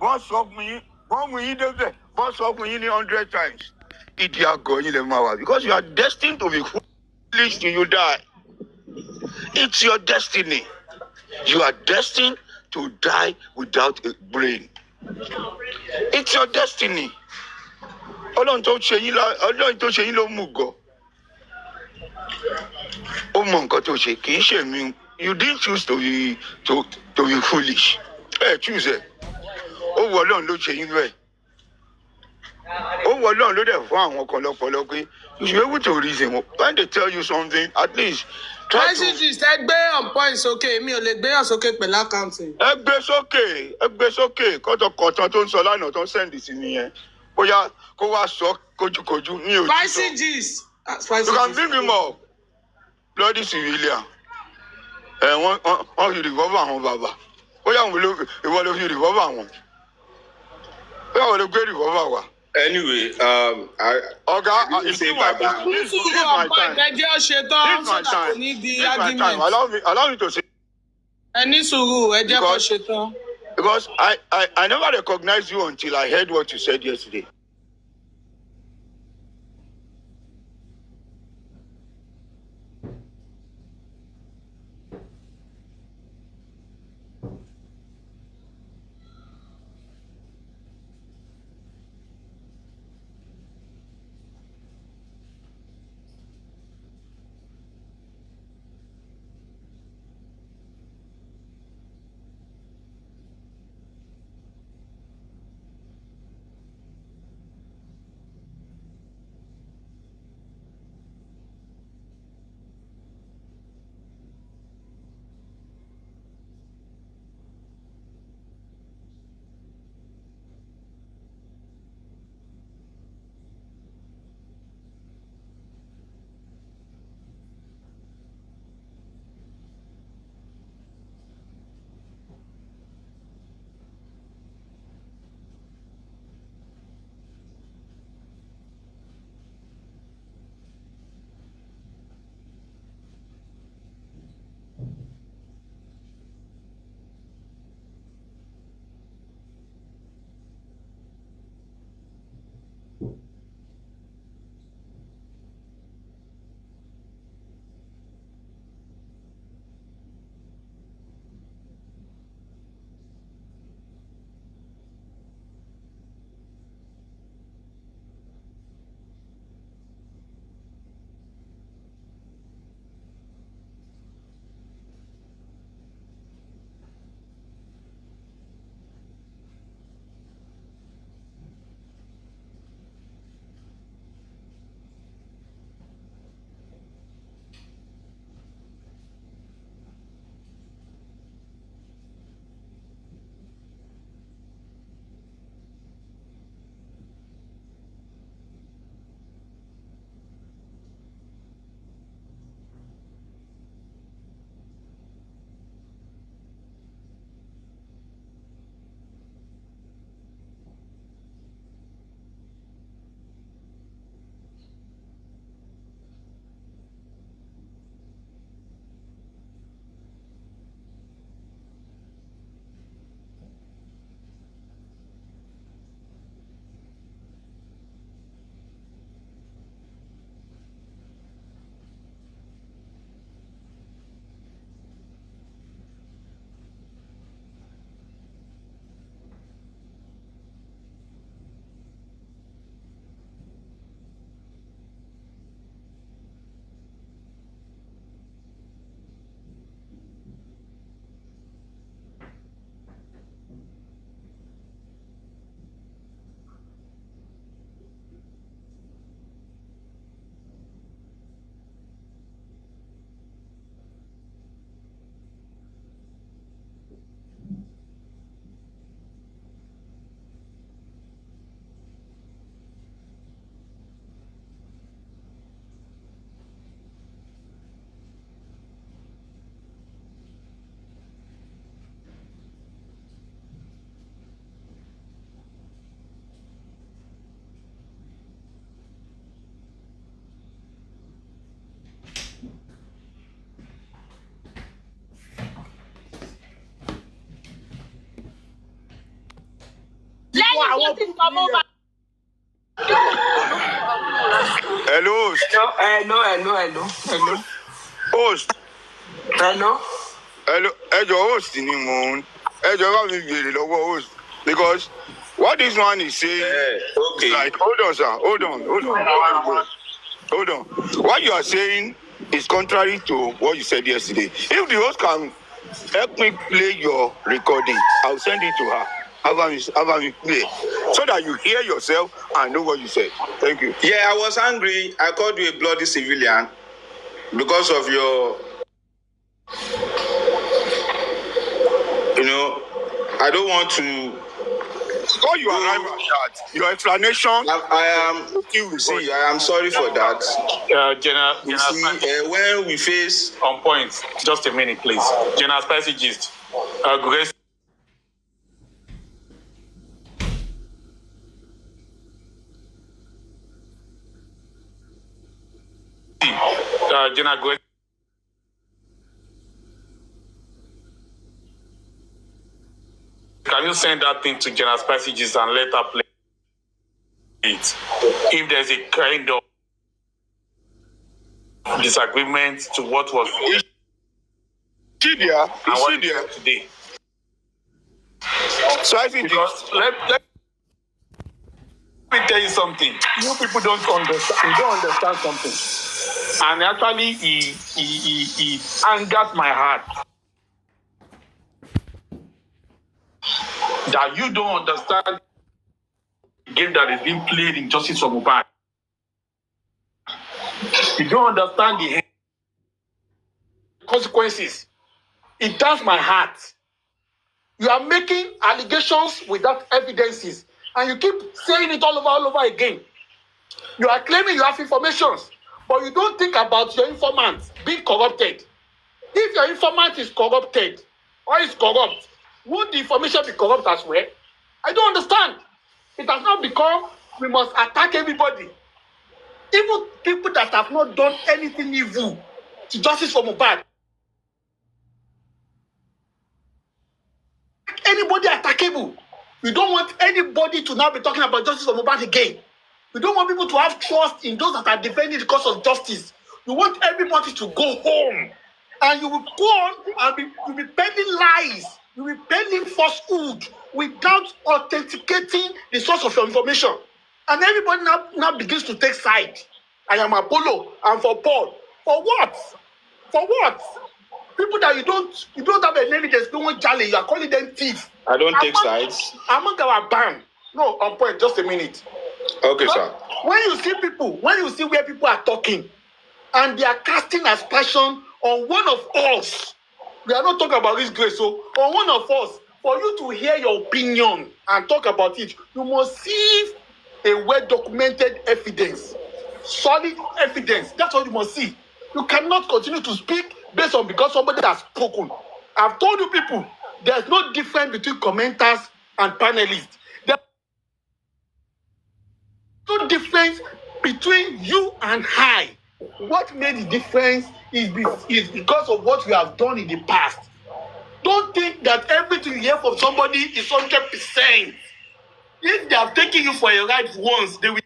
Boss of me, boss of me 100 times. Because you are destined to be foolish till you die. It's your destiny. You are destined to die without a brain. It's your destiny. Ọlọ́run tó ṣe yín ló mú gọ̀. Ó mọ nǹkan tó ṣe kì í ṣe mí. You didn't choose to be foolish. Choose ẹ. Ó wọ Ọlọ́run ló ṣe yín bẹ́ẹ̀. Ó wọ Ọlọ́run ló dẹ̀ fún àwọn kan lọ́pọlọ pé you should be able to reason. When they tell you something, at least try to. Messages ẹ gbé on point sókè, mi ò lè gbé yàn sókè pẹ̀lú àkáǹtì. Ẹ gbé sókè, kọ́tọ̀kọ̀tàn tó ń sọ lánàá tó ń sẹ́ndì sí nìyẹn. Bóyá kó wá sọ kojúkojú ní òtítọ́. Messages. You can bring him up. Bloody civilian. Wọ́n fi revolver àwọn bàbá. Bóyá ìwọ ló fi revolver àwọn. Bóyá ìwọ ló gbé revolver wá. Anyway, Oga, you see my time. This is my time. Allow me to say. Because I never recognized you until I heard what you said yesterday. Hello, host. Hello. Host. Hello. Hello. Your host in the host. Because what this one is saying is like, hold on, sir. Hold on. What you are saying is contrary to what you said yesterday. If the host can help me play your recording, I'll send it to her. Have me play so that you hear yourself and know what you said. Thank you. Yeah, I was angry. I called you a bloody civilian because of your, I don't want to. Before you arrive at that, your explanation. I am sorry for that. General, when we face on point. Just a minute, please. General Spicy Gist. Gurexy. General Gurexy. Can you send that thing to General Spicy Gist and let her play it? If there's a kind of disagreement to what was today. So I think Because let me tell you something. You people don't understand. You don't understand something. And actually, he angers my heart that you don't understand the game that is being played in Justice for Mohbad. You don't understand the consequences. It does my heart. You are making allegations without evidences, and you keep saying it all over again. You are claiming you have information, but you don't think about your informant being corrupted. If your informant is corrupted or is corrupt, would the information be corrupt as well? I don't understand. It has not become we must attack everybody. Even people that have not done anything evil to Justice for Mohbad. Anybody attackable. We don't want anybody to now be talking about Justice for Mohbad again. We don't want people to have trust in those that are defending the cause of justice. We want everybody to go home. And you will go on and you'll be peddling lies. You'll be peddling falsehood without authenticating the source of your information. And everybody now begins to take side. I am Apollo. I'm for Paul. For what? For what? People that you don't have an evidence, no one jolly, you are calling them thieves. I don't take sides. Among our band. No, on point, just a minute. Okay, sir. When you see where people are talking and they are casting aspersion on one of us, we are not talking about this grace, so on one of us, for you to hear your opinion and talk about it, you must see a well-documented evidence, solid evidence. That's what you must see. You cannot continue to speak based on because somebody has spoken. I've told you people, there's no difference between commenters and panelists. There's no difference between you and I. What made the difference is because of what we have done in the past. Don't think that everything you hear from somebody is 100%. If they have taken you for a ride once, they will.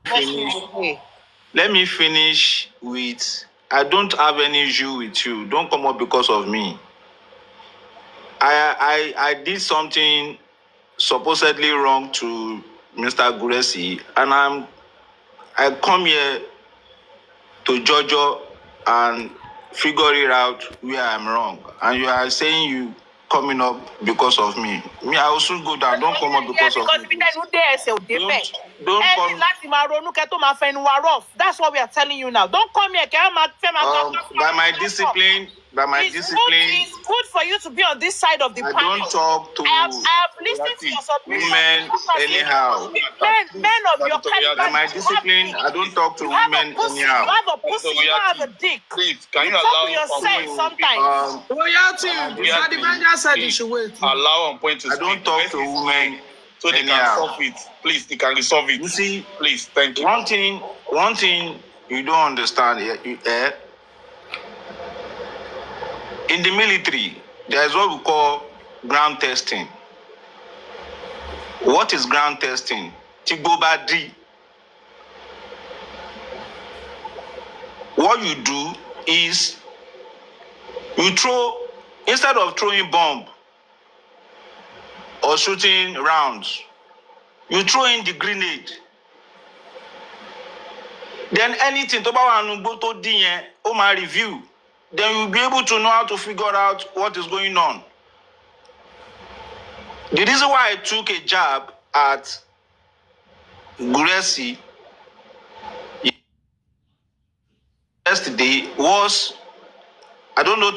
finish. Let me finish with. I don't have any issue with you. Don't come up because of me. I did something supposedly wrong to Mr. Gurexy, and I come here to Jojo and figure it out where I'm wrong. And you are saying you coming up because of me. Me, I will soon go down. Don't come up because of me. Don't come. That's what we are telling you now. Don't come here. By my discipline, it's good for you to be on this side of the I panel. don't talk to I have listened to your submission. women anyhow. Men of your caliber. By my discipline, I don't talk to You have women a pussy. anyhow. You have a pussy. You don't have a dick. Please, can you talk allow to yourself sometimes. Royalty, the manager said you should wait. allow on point to I speak? don't talk to women so they anyhow. can solve it. Please, they can resolve it. You see, please, thank you. One thing you don't understand here, in the military, there is what we call ground testing. What is ground testing? Tigobadi. What you do is you throw, instead of throwing bomb or shooting rounds, you throw in the grenade. Then anything to my review, then you'll be able to know how to figure out what is going on. The reason why I took a jab at Gurexy yesterday was, I don't know,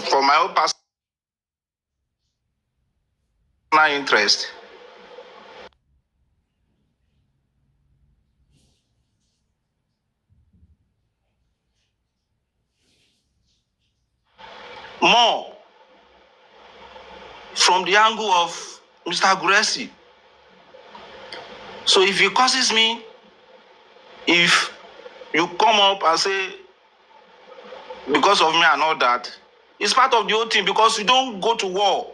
for my own personal interest. More from the angle of Mr. Gurexy. So if he causes me, if you come up and say, because of me and all that, it's part of the whole thing, because you don't go to war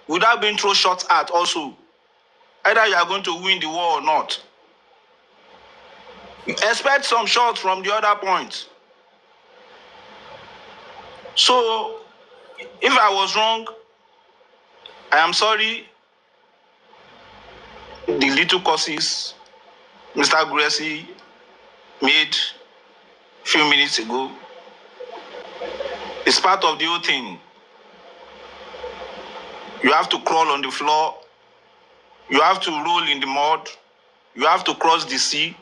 without being thrown shots at also. Either you are going to win the war or not. Expect some shots from the other point. So, if I was wrong, I am sorry. The little courses Mr. Gurexy made a few minutes ago is part of the whole thing. You have to crawl on the floor. You have to roll in the mud. You have to cross the sea.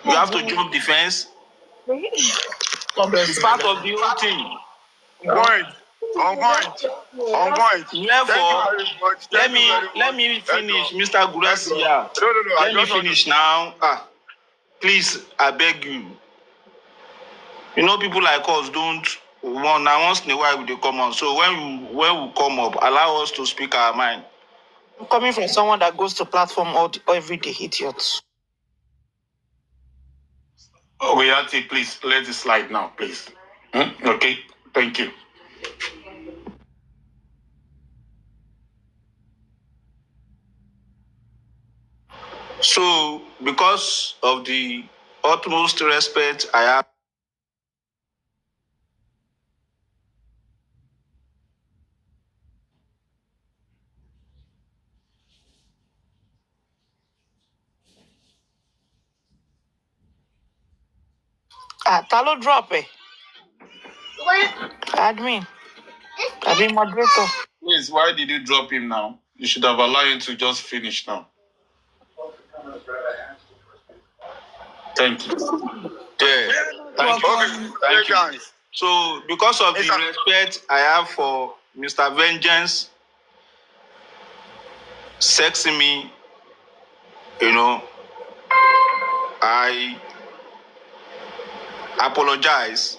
You have to jump the fence. It's part of the whole thing. On point. Therefore, let me finish, Mr. Gurexy. No. Let me finish now. Please, I beg you. You know, people like us don't want. Now once in a while they come on. So when we come up, allow us to speak our mind. I'm coming from someone that goes to platform every day, idiots. Royalty, please, let it slide now, please. Okay, thank you. So, because of the utmost respect I have, Talo drop it. Admin. Admin moderator. Please, why did you drop him now? You should have allowed him to just finish now. Thank you. yeah. Thank you. So, because of the respect I have for Mr. Vengeance, sexy me, I apologize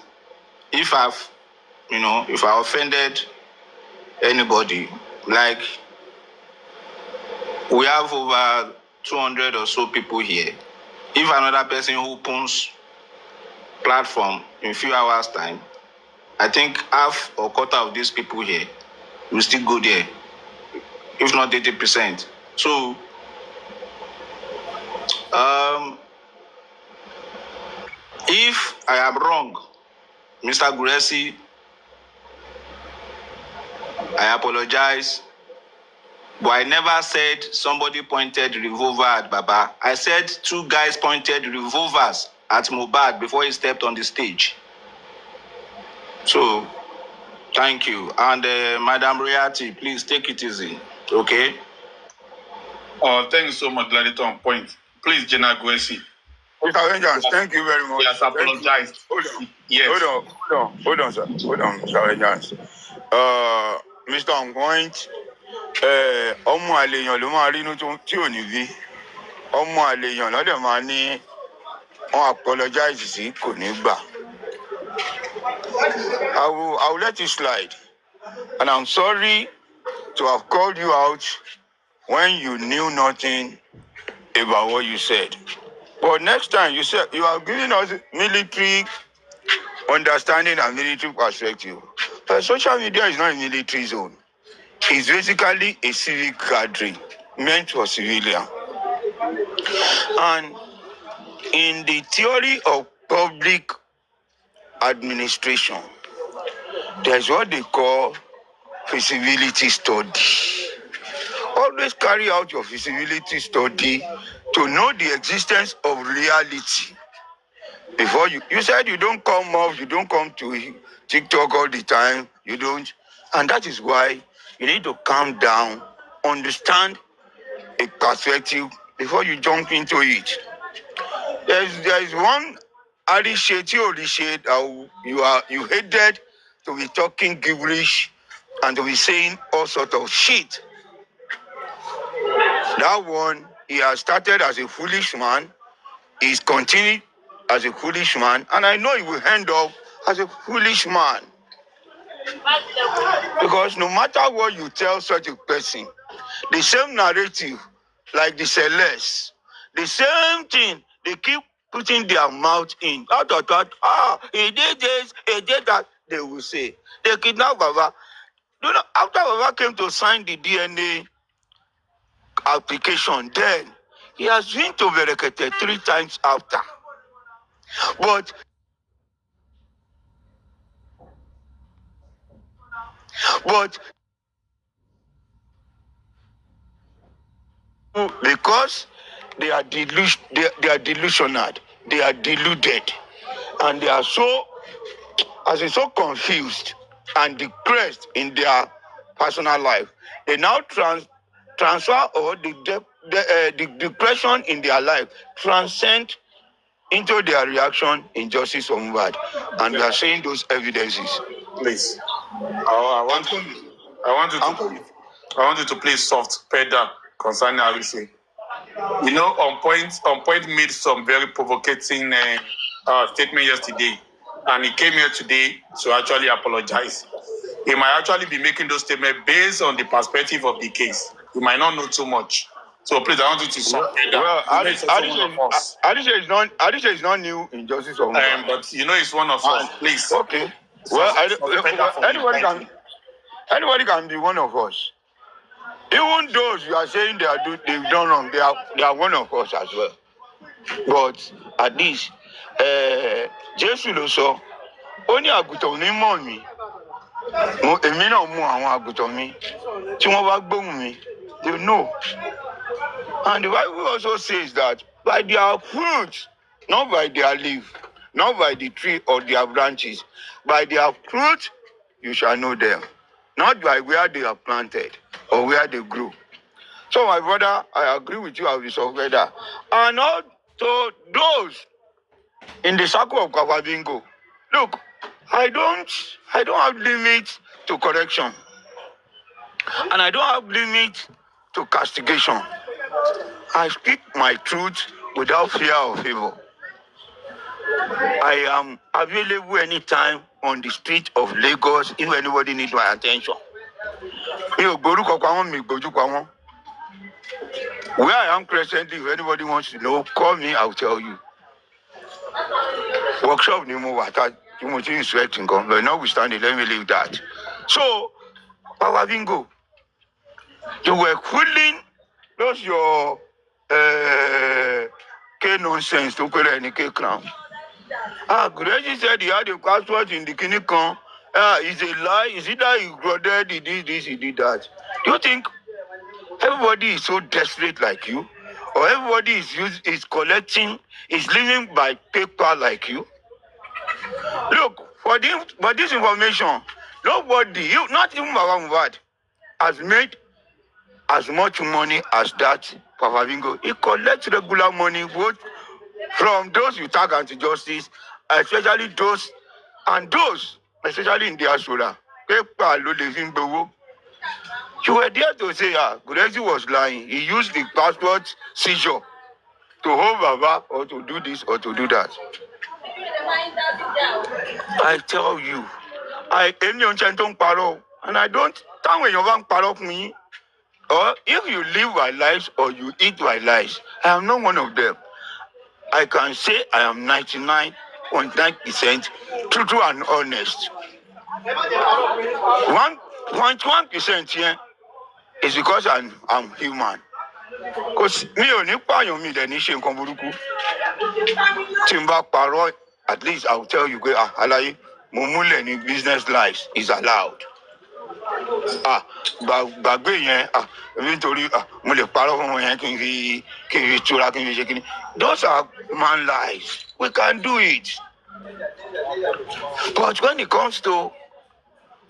if I offended anybody. Like, we have over 200 or so people here. If another person opens platform in a few hours' time, I think half or quarter of these people here will still go there, if not 80%. So If I am wrong, Mr. Gurexy, I apologize. But I never said somebody pointed revolver at Baba. I said 2 guys pointed revolvers at Mohbad before he stepped on the stage. So, thank you. And Madam Riati, please take it easy. Okay? Thank you so much, Gladiator on point. Please, General Gurexy. Mr. Vengeance, thank you very much. He has apologized. Hold on. Yes. Hold on, sir. Hold on, Mr. Vengeance. Mr. On point, ọmọ àlèyàn ló máa rí inú tí ò ní bí. Ọmọ àlèyàn lọ́dẹ̀ máa ní wọ́n apologize sí kò ní gbà. I will let you slide. And I'm sorry to have called you out when you knew nothing about what you said. But next time you said you are giving us military understanding and military perspective. But social media is not a military zone. It's basically a civic gathering meant for civilians. And in the theory of public administration, there's what they call feasibility study. Always carry out your feasibility study to know the existence of reality. Before you said you don't come off, you don't come to TikTok all the time, you don't. And that is why you need to calm down, understand a perspective before you jump into it. There is one Arisheti you hated to be talking gibberish and to be saying all sorts of shit. That one, he has started as a foolish man, he's continued as a foolish man, and I know he will end up as a foolish man. Because no matter what you tell such a person, the same narrative, like the Celeste, the same thing, they keep putting their mouth in. He did this, he did that, they will say. They kidnapped Baba. You know, after Baba came to sign the DNA application, then he has been to Berekete 3 times after. But because they are delusional, they are deluded, and they are so confused and depressed in their personal life, they now transfer or the depression in their life transcend into their reaction in justice for Mohbad, and we are seeing those evidences. Please. I want you to play soft pedal concerning Arise. You know, on point made some very provocating statement yesterday, and he came here today to actually apologize. He might actually be making those statements based on the perspective of the case. He might not know too much. So please, I want you to soft pedal. Well, Arise is not new in justice for Mohbad. But you know, it's one of us. Please. Okay. Anybody can be one of us. Even those you are saying they've done wrong, they are one of us as well. But at least, Jésù ló sọ, ó ní àgùntàn ní mọ̀ mí, èmi náà mú àwọn àgùntàn mi, tí wọ́n bá gbóhùn mi, they know. And the Bible also says that by their fruits, not by their leaf, not by the tree or their branches, by their fruit you shall know them. Not by where they are planted or where they grew. So, my brother, I agree with you, I will be so better. And also those in the circle of Kwabingo, look, I don't have limit to correction. And I don't have limit to castigation. I speak my truth without fear of evil. I am available anytime on the street of Lagos if anybody needs my attention. Where I am presently, if anybody wants to know, call me, I'll tell you. Workshop ni mo wata, you must inspect income, but notwithstanding, let me leave that. So, Power Bingo, you were fooling those your K nonsense to put any K crown. Gurexy said he had a password in the Kinikon. It's a lie. Is it that he grodded, he did this, he did that? Do you think everybody is so desperate like you? Or everybody is collecting, is living by paper like you? Look, for this information, nobody, you, not even Baba Mubad, has made as much money as that Papa Bingo. He collects regular money both from those you tag anti-justice, especially those, and those, especially in diaspora. Paper lo dey fi ń gbowó. You were there to say, Gurexy was lying. He used the passport seizure to hold Baba or to do this or to do that. I tell you, èmi ò ń ṣe tó ń parọ́, and I don't, táwọn èèyàn bá ń parọ́ fún yín, or if you live by lies or you eat by lies, I am not one of them. I can say I am 99.9% truthful and honest. 1.1% here is because I'm human. Because mi ò ní pààyàn mi dẹ̀ ní ṣe nǹkan burúkú. Tí n bá parọ́, at least I will tell you pé àlàyé mo múlẹ̀ ní business lives is allowed. Gbàgbé yẹn nítorí mo lè parọ́ fún wọn yẹn kí n fi túra kí n fi ṣe kíní. Those are man lies. We can do it. But when it comes to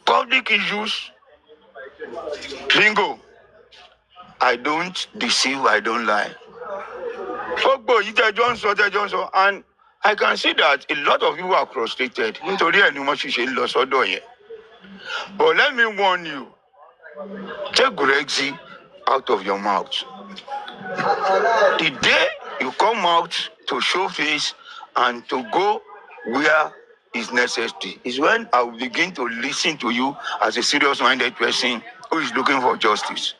public issues, bingo, I don't deceive, I don't lie. Gbogbo yìí tẹjọ́ ń sọ, and I can see that a lot of people are frustrated nítorí ẹ̀ ni wọ́n ṣiṣẹ́ ń lọ sọ́dọ̀ yẹn. But let me warn you, take Gurexy out of your mouth. The day you come out to show face and to go where is necessary is when I will begin to listen to you as a serious-minded person who is looking for justice.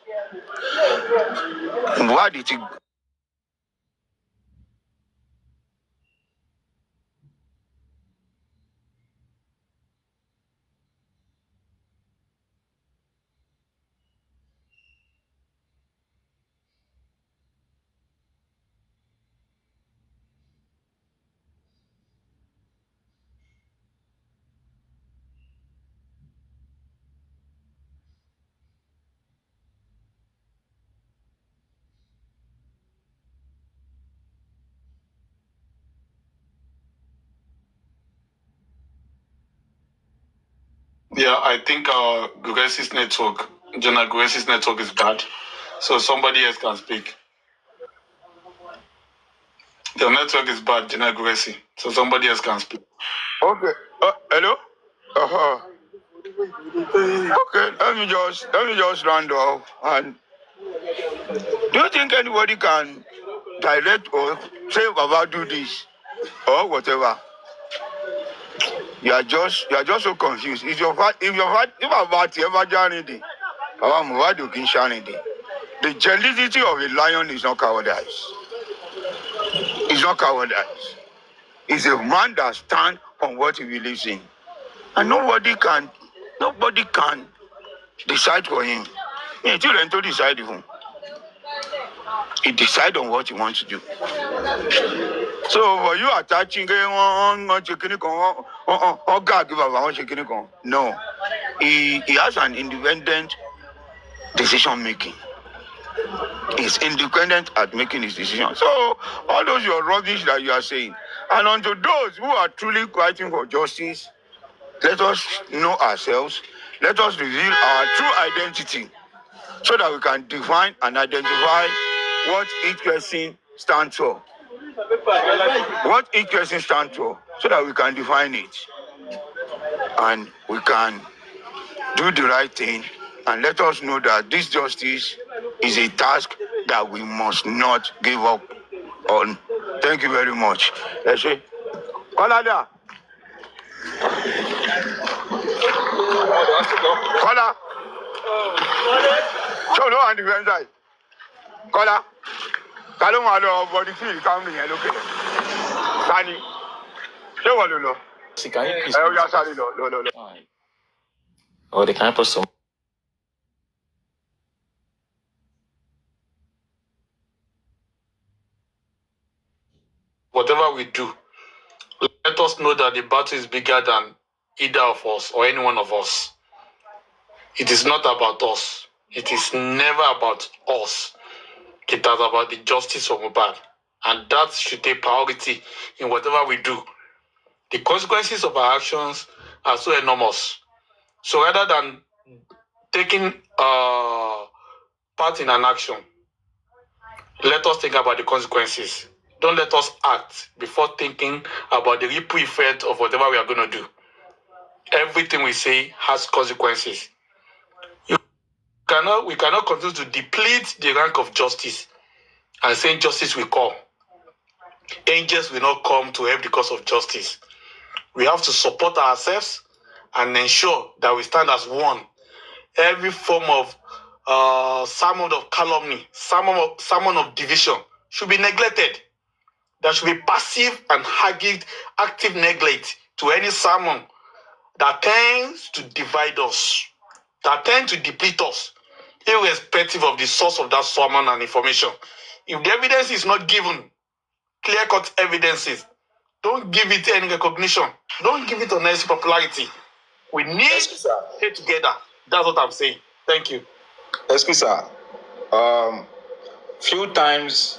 Why did you? Yeah, I think Gurexy's network, General Gurexy's network is bad. So somebody else can speak. The network is bad, General Gurexy. So somebody else can speak. Okay. Hello? Okay, let me just round off. And do you think anybody can direct or say about do this or whatever? You are just so confused. If Baba ti ever journey, Baba Mubad ò kí ń ṣàrìndì. The generosity of a lion is not cowardice. It's not cowardice. It's a man that stands on what he believes in. And nobody can decide for him. He didn't decide for him. He decides on what he wants to do. So for you attaching no. He has an independent decision making. He's independent at making his decision. So all those your rubbish that you are saying. And unto those who are truly fighting for justice, let us know ourselves. Let us reveal our true identity so that we can define and identify what each person stands for. What each person stands for, so that we can define it. And we can do the right thing. And let us know that this justice is a task that we must not give up on. Thank you very much. Let's say, Kola. So no, and the inside. Kola. Kalo ma lo body feel come here look. Tani. Ṣé wọ́n lò lọ? Can you please? Ó yá sáré lọ. Or they can put some. whatever we do, let us know that the battle is bigger than either of us or any one of us. It is not about us. It is never about us. It is about the justice for Mohbad. And that should take priority in whatever we do. The consequences of our actions are so enormous. So rather than taking part in an action, let us think about the consequences. Don't let us act before thinking about the ripple effect of whatever we are going to do. Everything we say has consequences. We cannot continue to deplete the rank of justice and saying justice will come. Angels will not come to help the cause of justice. We have to support ourselves and ensure that we stand as one. Every form of sermon of calumny, sermon of division should be neglected. There should be passive and active neglect to any sermon that tends to divide us, that tends to deplete us, irrespective of the source of that sermon and information. If the evidence is not given, clear-cut evidences, don't give it any recognition. Don't give it unnecessary popularity. We need to stay together. That's what I'm saying. Thank you. Excuse sir. Few times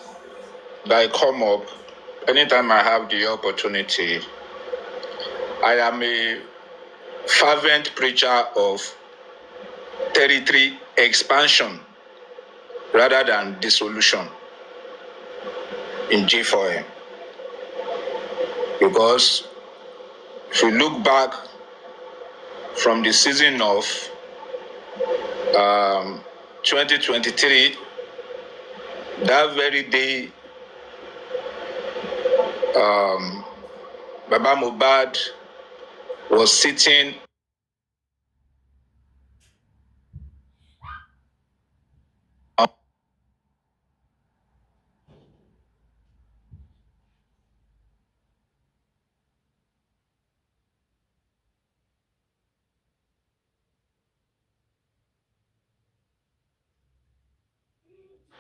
that I come up, anytime I have the opportunity, I am a fervent preacher of territory expansion rather than dissolution in G4M. Because if you look back from the season of 2023, that very day, Baba Mohbad was sitting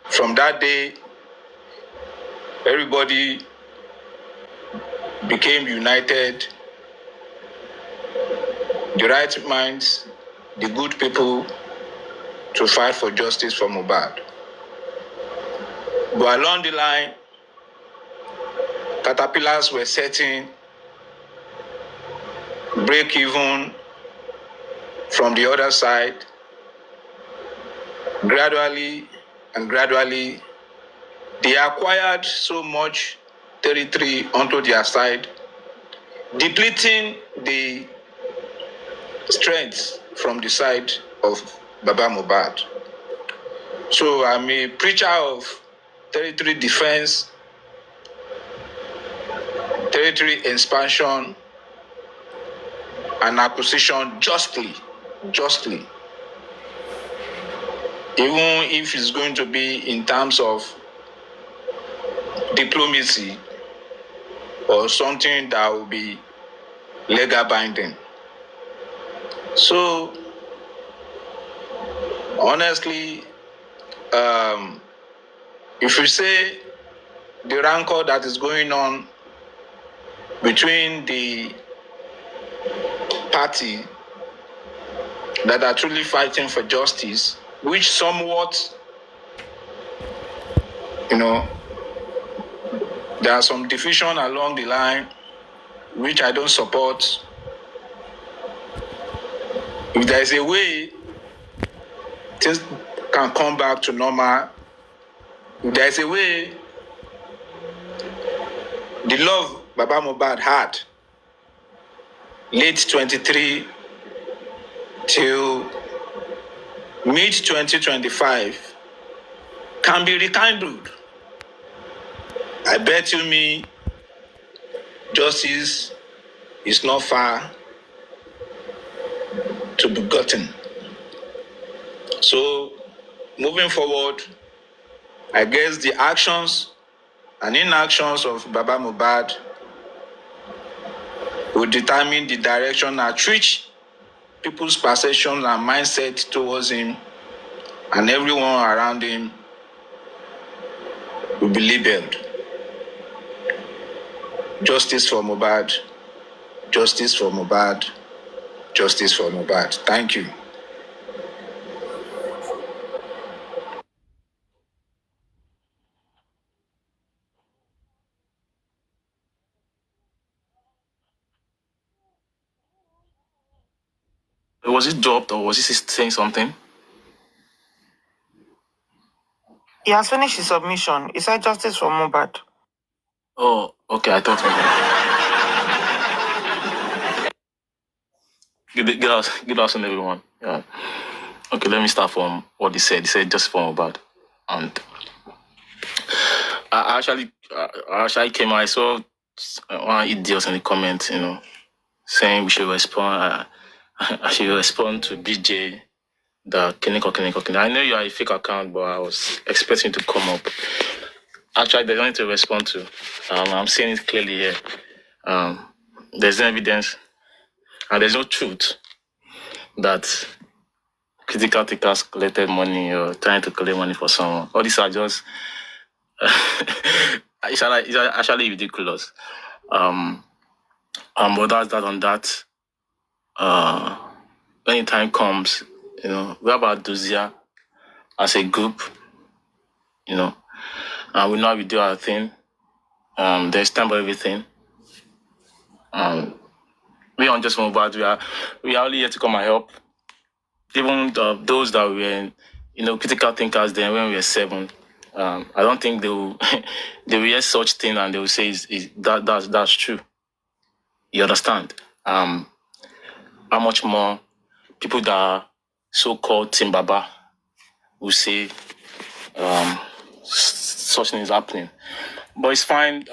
from that day, everybody became united. The right minds, the good people, to fight for justice for Mohbad. But along the line, caterpillars were setting, break even from the other side. Gradually, they acquired so much territory onto their side, depleting the strength from the side of Baba Mohbad. So I'm a preacher of territory defense, territory expansion, and acquisition justly. Even if it's going to be in terms of diplomacy or something that will be legal binding. So, honestly, if you say the rancor that is going on between the party that are truly fighting for justice, which somewhat, there are some division along the line, which I don't support. If there is a way things can come back to normal, if there is a way the love Baba Mohbad had late 23 till mid 2025 can be rekindled, I bet you me justice is not far to be gotten. So, moving forward, I guess the actions and inactions of Baba Mohbad will determine the direction at which people's perception and mindset towards him and everyone around him will be labeled. Justice for Mohbad. Justice for Mohbad. Justice for Mohbad. Thank you. Was it dropped or was he saying something? He has finished his submission. He said justice for Mohbad. Oh, okay. I thought. Good afternoon, everyone. Yeah. Okay, let me start from what he said. He said just for Mohbad, and I actually came. I saw one idiot in the comments, saying we should respond. I should respond to BJ. The Kiniko. I know you are a fake account, but I was expecting to come up. Actually, there's nothing to respond to. I'm seeing it clearly here. There's no evidence and there's no truth that critical thinkers collected money or trying to collect money for someone. All these are just it's actually ridiculous. But that's that on that. When the time comes, we have Aduzia as a group, and we know how we do our thing. There's time for everything. We aren't just from bad. We are only here to come and help. Even those that were, critical thinkers then when we were 7, I don't think they will they will hear such thing and they will say that's true. You understand? How much more people that are so-called Team Baba will say such thing is happening. But it's fine.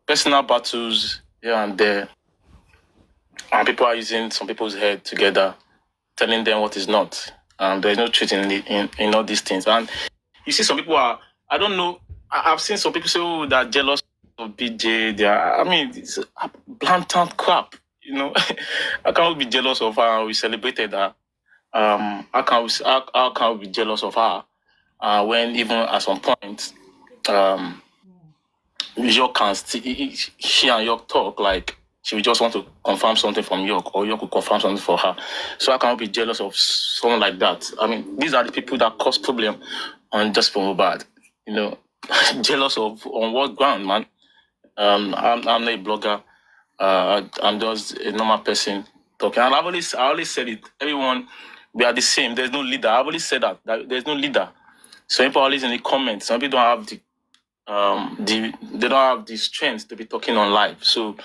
Personal battles here and there, and people are using some people's head together, telling them what is not. There's no truth in all these things. And you see some people are, I don't know, I've seen some people say, oh, they're jealous of BJ. It's blatant crap, I can't be jealous of her. We celebrated her. How can we be jealous of her when even at some point, York she and York talk like she will just want to confirm something from York, or York will confirm something for her. So I cannot be jealous of someone like that. These are the people that cause problem on just for Mohbad. Jealous of on what ground, man? I'm not a blogger. I'm just a normal person talking. And I always said it. Everyone, we are the same. There's no leader. I've always said that there's no leader. So people always in the comments. Some people don't have they don't have the strength to be talking on live. So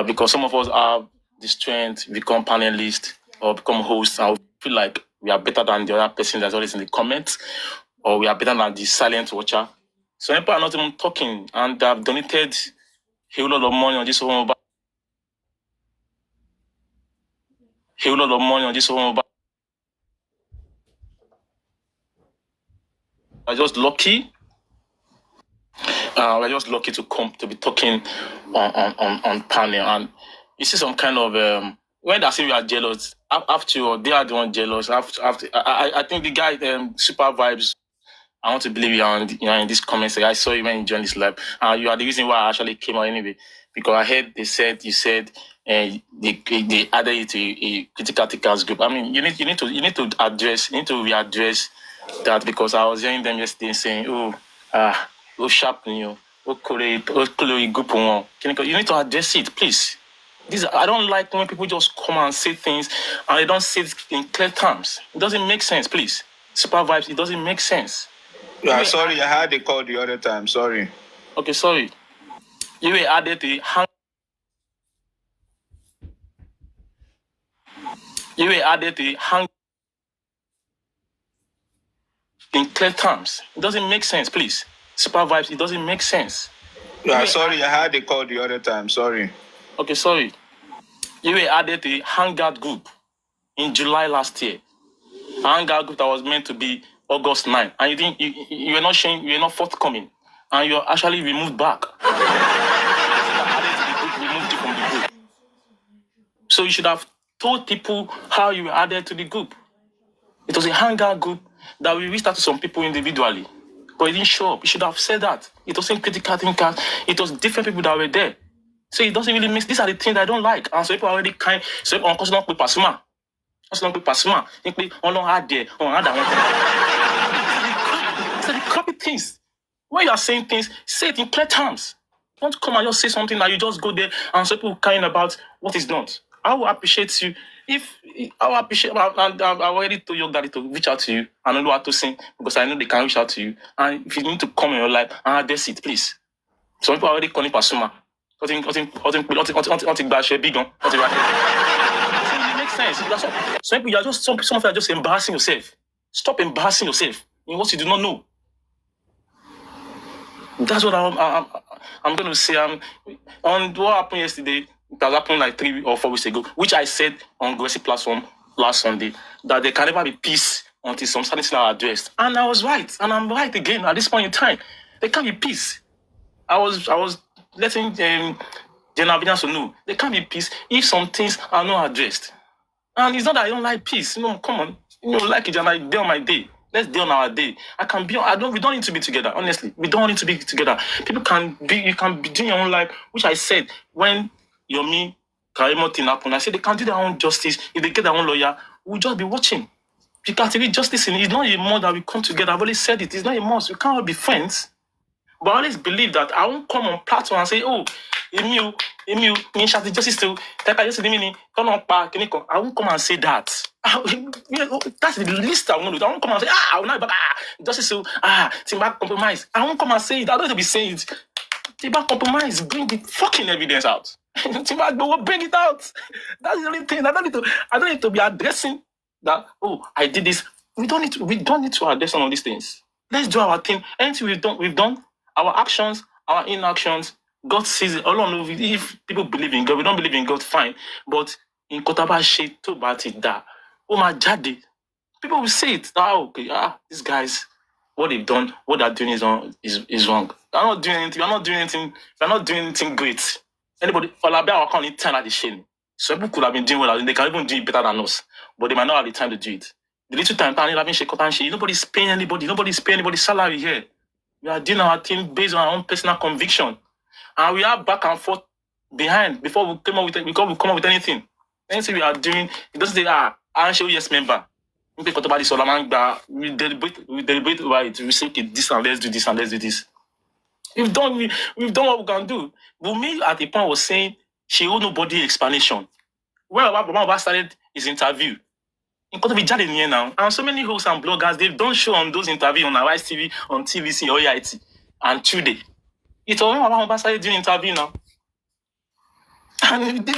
because some of us have the strength to become panelists or become hosts, I feel like we are better than the other person that's always in the comments, or we are better than the silent watcher. So people are not even talking, and they have donated a whole lot of money on this whole mobile. A whole lot of money on this whole mobile. I'm just lucky. We're just lucky to be talking on panel, and you see some kind of when they say we are jealous, after all, they are the one jealous. I think the guy Super Vibes. I want to believe you are in this comment section. I saw you when you joined this live. You are the reason why I actually came out anyway, because I heard you said they added you to a critical thinkers group. You need to readdress that, because I was hearing them yesterday saying, oh sharp you, group one. You need to address it, please. I don't like when people just come and say things and they don't say it in clear terms. It doesn't make sense, please. Super Vibes, it doesn't make sense. Yeah, sorry, I had a call the other time. Sorry. Okay, sorry. You were added to hang in clear terms. It doesn't make sense, please. Super Vibes, it doesn't make sense. Yeah, sorry, I had a call the other time. Sorry. Okay, sorry. You were added to Hangout group in July last year. A Hangout group that was meant to be August 9, and you were not showing, you were not forthcoming, and you're actually removed back. Removed you from the group. So you should have told people how you were added to the group. It was a Hangout group that we reached out to some people individually. but he didn't show up. He should have said that. It wasn't critical thinkers. It was different people that were there. So it doesn't really mix. These are the things I don't like. And so people are already kind. So people are not with Pasuma. What's not with Pasuma? They on had there. On had that one. These are the crappy things. When you are saying things, say it in clear terms. Don't come and just say something that you just go there and so people kind about what is not. I will appreciate you. I will appreciate, and I've already told your daddy to reach out to you and I know what to sing because I know they can reach out to you. And if you need to come in your life, that's it, please. Some people are already calling Pasuma. It makes sense. Some people, some of you are just embarrassing yourself. Stop embarrassing yourself in what you do not know. That's what I'm going to say. On what happened yesterday, that happened like 3 or 4 weeks ago, which I said on Gurexy platform last Sunday, that there can never be peace until some certain things are addressed. And I was right, and I'm right again at this point in time. There can't be peace. I was letting General Vinyas know there can't be peace if some things are not addressed. And it's not that I don't like peace. Come on. Like it, and I day on my day. Let's deal on our day. We don't need to be together, honestly. We don't need to be together. You can be doing your own life, which I said when Yomi Karimo thing happened. I said they can do their own justice. If they get their own lawyer, we'll just be watching. Because to be justice it's not a must that we come together. I've always said it. It's not a must. We can't all be friends. But I always believe that I won't come on platform and say, oh, Emil, justice to I won't come and say that. That's the least I want to do. I won't come and say, justice to Timba compromise. I won't come and say it. I don't have to be saying it. Timba compromise, bring the fucking evidence out. Timba, bring it out. That's the only thing. I don't need to be addressing that, oh, I did this. We don't need to address all these things. Let's do our thing. Anything we've done. Our actions, our inactions, God sees it. All I know, if people believe in God, we don't believe in God, fine. But in Kotaba shit to about it that Jadi, people will say it. These guys, what they've done, what they're doing is wrong. They're not doing anything. They're not doing anything great. Anybody, all about our time at the shame. So people could have been doing well. They can even do it better than us, but they might not have the time to do it. The little time, nobody's paying anybody. Nobody's paying anybody's salary here. We are doing our thing based on our own personal conviction. And we are back and forth behind before we come up with anything. Anything we are doing, it doesn't say, I'm sure yes member. We deliberate over it. We say, okay, this and let's do this and let's do this. We've done what we can do. But me at the point was saying she owed nobody explanation. When Obama started his interview, in Kotobi Jade here now, and so many hosts and bloggers, they've done show on those interviews on Arise TV, on TVC, or EIT, and today. It's all about how started doing interview now. And I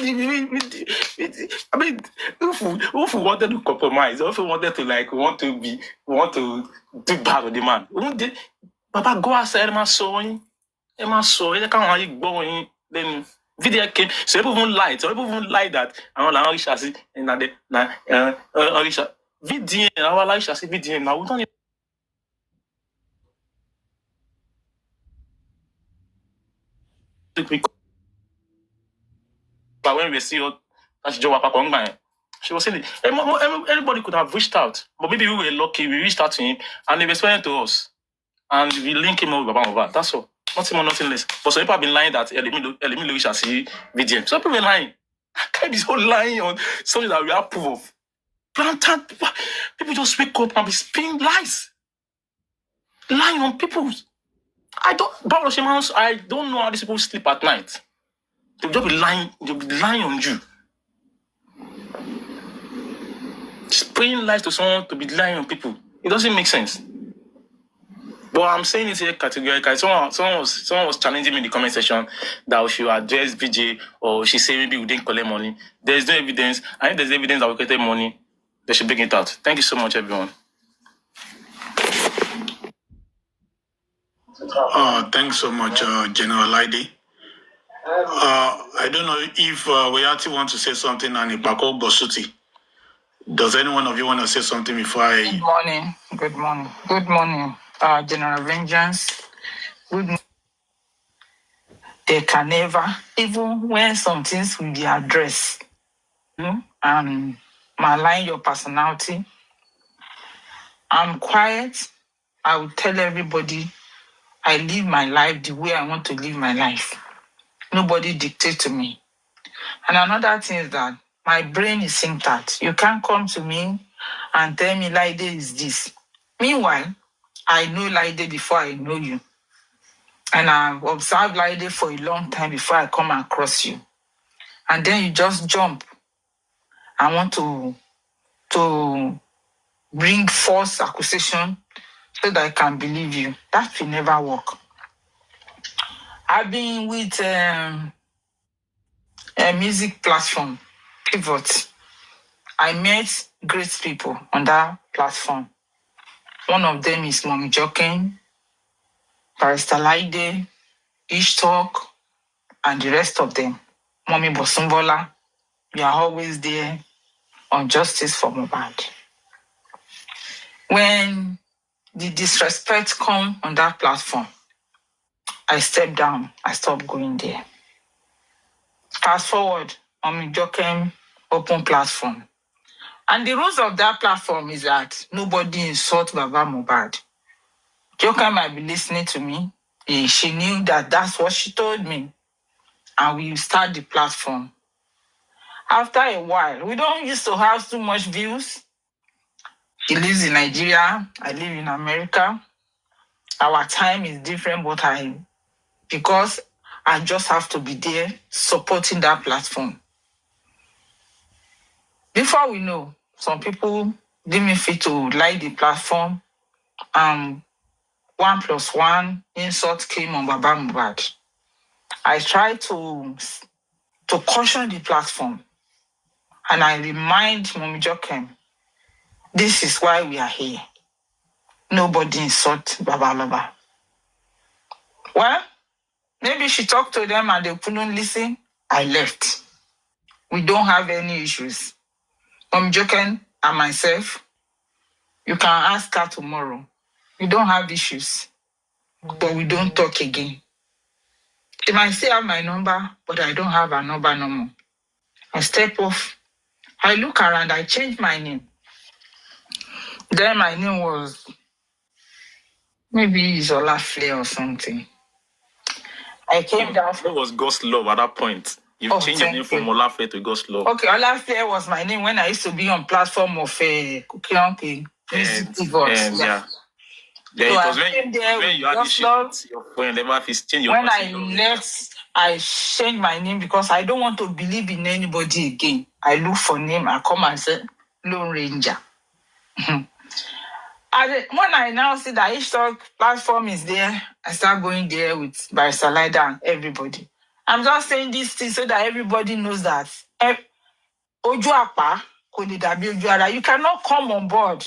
mean, if we wanted to compromise, if we wanted to want to do bad with the man, Papa go outside, Emma saw, they can't go then. Video came, so people won't lie. So people won't lie that I want to shall see and that video. I want to see video now. We don't. But when we see her, that's Joe Papa she was saying everybody could have reached out, but maybe we were lucky. We reached out to him, and they were explaining to us, and we link him up with Baba. That's all. Nothing more, nothing less. But some people have been lying that Elimilo shall see VDM. Some people are lying. I can't be so lying on something that we have proof of. People just wake up and be spinning lies. Lying on people. I don't know how these people sleep at night. They'll just be lying on you. Spraying lies to someone to be lying on people. It doesn't make sense. But I'm saying it here categorically. Someone was challenging me in the comment section that we should address BJ or she say maybe we didn't collect money. There's no evidence. And if there's evidence that we collected money, they should bring it out. Thank you so much, everyone. Thanks so much, General Lady. I don't know if we actually want to say something on Ibako Bosuti. Does any one of you want to say something before I... Good morning, General Vengeance. Good morning. They can never, even when some things will be addressed, and malign your personality. I'm quiet I will tell everybody I live my life the way I want to live my life. Nobody dictate to me. And another thing is that my brain is intact. You can't come to me and tell me Laide is this. Meanwhile, I know Laide before I know you. And I've observed Laide for a long time before I come across you. And then you just jump. I want to bring false accusation so that I can believe you. That will never work. I've been with a music platform, Pivot. I met great people on that platform. One of them is Mommy Joken, Barrister Laide, Ish Talk, and the rest of them. Mommy Bosumbola, we are always there on Justice for Mohbad. When the disrespect come on that platform, I stepped down. I stopped going there. Fast forward, Mommy Joken open platform. And the rules of that platform is that nobody insult Baba Mohbad. Joken might be listening to me. She knew that that's what she told me. And we start the platform. After a while, we don't used to have too much views. She lives in Nigeria. I live in America. Our time is different, but because I just have to be there supporting that platform. Before we know, some people didn't fit to like the platform. 1+1 insult came on Baba Mohbad. I tried to caution the platform, and I remind Mommy Joken, this is why we are here. Nobody insult Baba. Well, maybe she talked to them and they couldn't listen. I left. We don't have any issues. Mommy Joken and myself, you can ask her tomorrow. We don't have issues, but we don't talk again. She might still have my number, but I don't have her number no more. I step off. I look around. I changed my name. Then my name was maybe Zola Flay or something. I came down. That was God's love at that point. You changed your name from Olafle to God's love. Okay, Olafle was my name when I used to be on platform of Kukianke. Yeah. Yeah, So it was when you had issues with your friend, when I left, I changed my name because I don't want to believe in anybody again. I look for name, I come and say, Lone Ranger. When I now see that each talk platform is there, I start going there with Barrister Laide and everybody. I'm just saying this thing so that everybody knows that Ojuapa, you cannot come on board.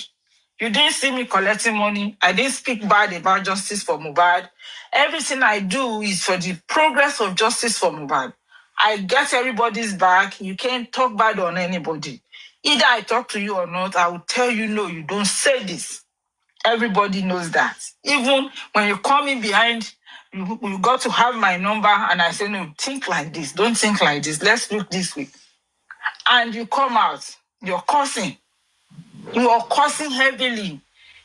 You didn't see me collecting money. I didn't speak bad about justice for Mohbad. Everything I do is for the progress of justice for Mohbad. I get everybody's back. You can't talk bad on anybody. Either I talk to you or not, I will tell you, no, you don't say this. Everybody knows that. Even when you call me behind, you got to have my number, and I say, no, think like this. Don't think like this. Let's look this way. And you come out, you're cursing. You are cursing heavily.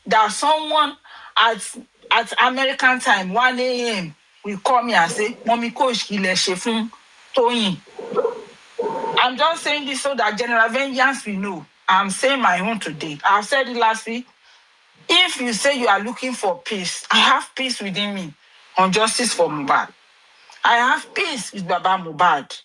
That someone at American time, 1 a.m., will call me and say, Mommy Coach, Toyin. I'm just saying this so that General Vengeance will know. I'm saying my own today. I've said it last week. If you say you are looking for peace, I have peace within me on justice for Mohbad. I have peace with Baba Mohbad.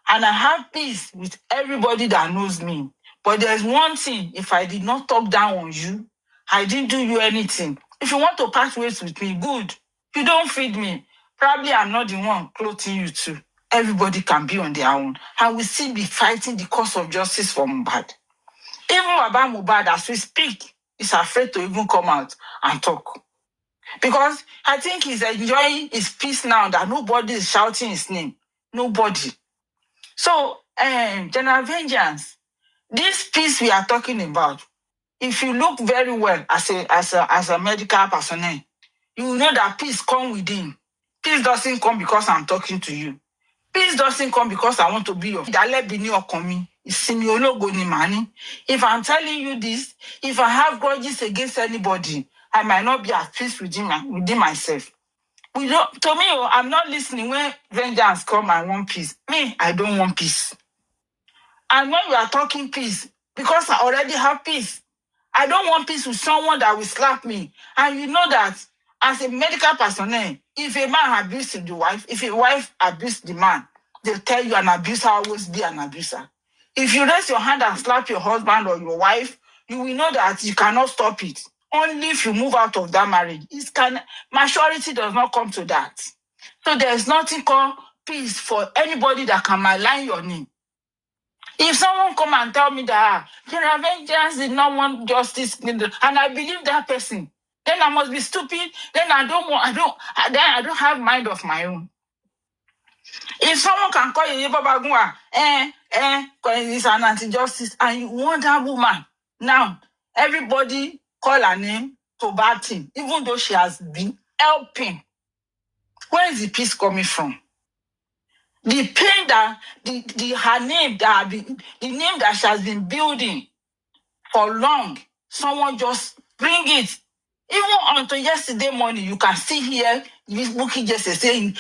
And I have peace with everybody that knows me. But there's one thing, if I did not talk down on you, I didn't do you anything. If you want to part ways with me, good. You don't feed me. Probably I'm not the one clothing you too. Everybody can be on their own. And we still be fighting the cause of justice for Mohbad. Even Baba Mohbad, as we speak, is afraid to even come out and talk. Because I think he's enjoying his peace now that nobody is shouting his name. Nobody. So, General Vengeance, this peace we are talking about, if you look very well as a medical personnel, you will know that peace comes within. Peace doesn't come because I'm talking to you. Peace doesn't come because I want to be your. If I'm telling you this, if I have grudges against anybody, I might not be at peace within myself. We don't. To me, I'm not listening when vengeance come. I want peace. Me, I don't want peace. And when we are talking peace, because I already have peace, I don't want peace with someone that will slap me. And you know that as a medical personnel, if a man abuses the wife, if a wife abuses the man, they'll tell you an abuser always be an abuser. If you raise your hand and slap your husband or your wife, you will know that you cannot stop it. Only if you move out of that marriage. Maturity does not come to that. So there's nothing called peace for anybody that can malign your name. If someone come and tell me that General Vengeance did not want justice, and I believe that person, then I must be stupid. Then I don't have mind of my own. If someone can call you Babagua, it's an anti-justice, and you want that woman, now everybody call her name to bad thing, even though she has been helping. Where is the peace coming from? The pain that her name the name that she has been building for long, someone just bring it. Even until yesterday morning, you can see here Bukky just saying,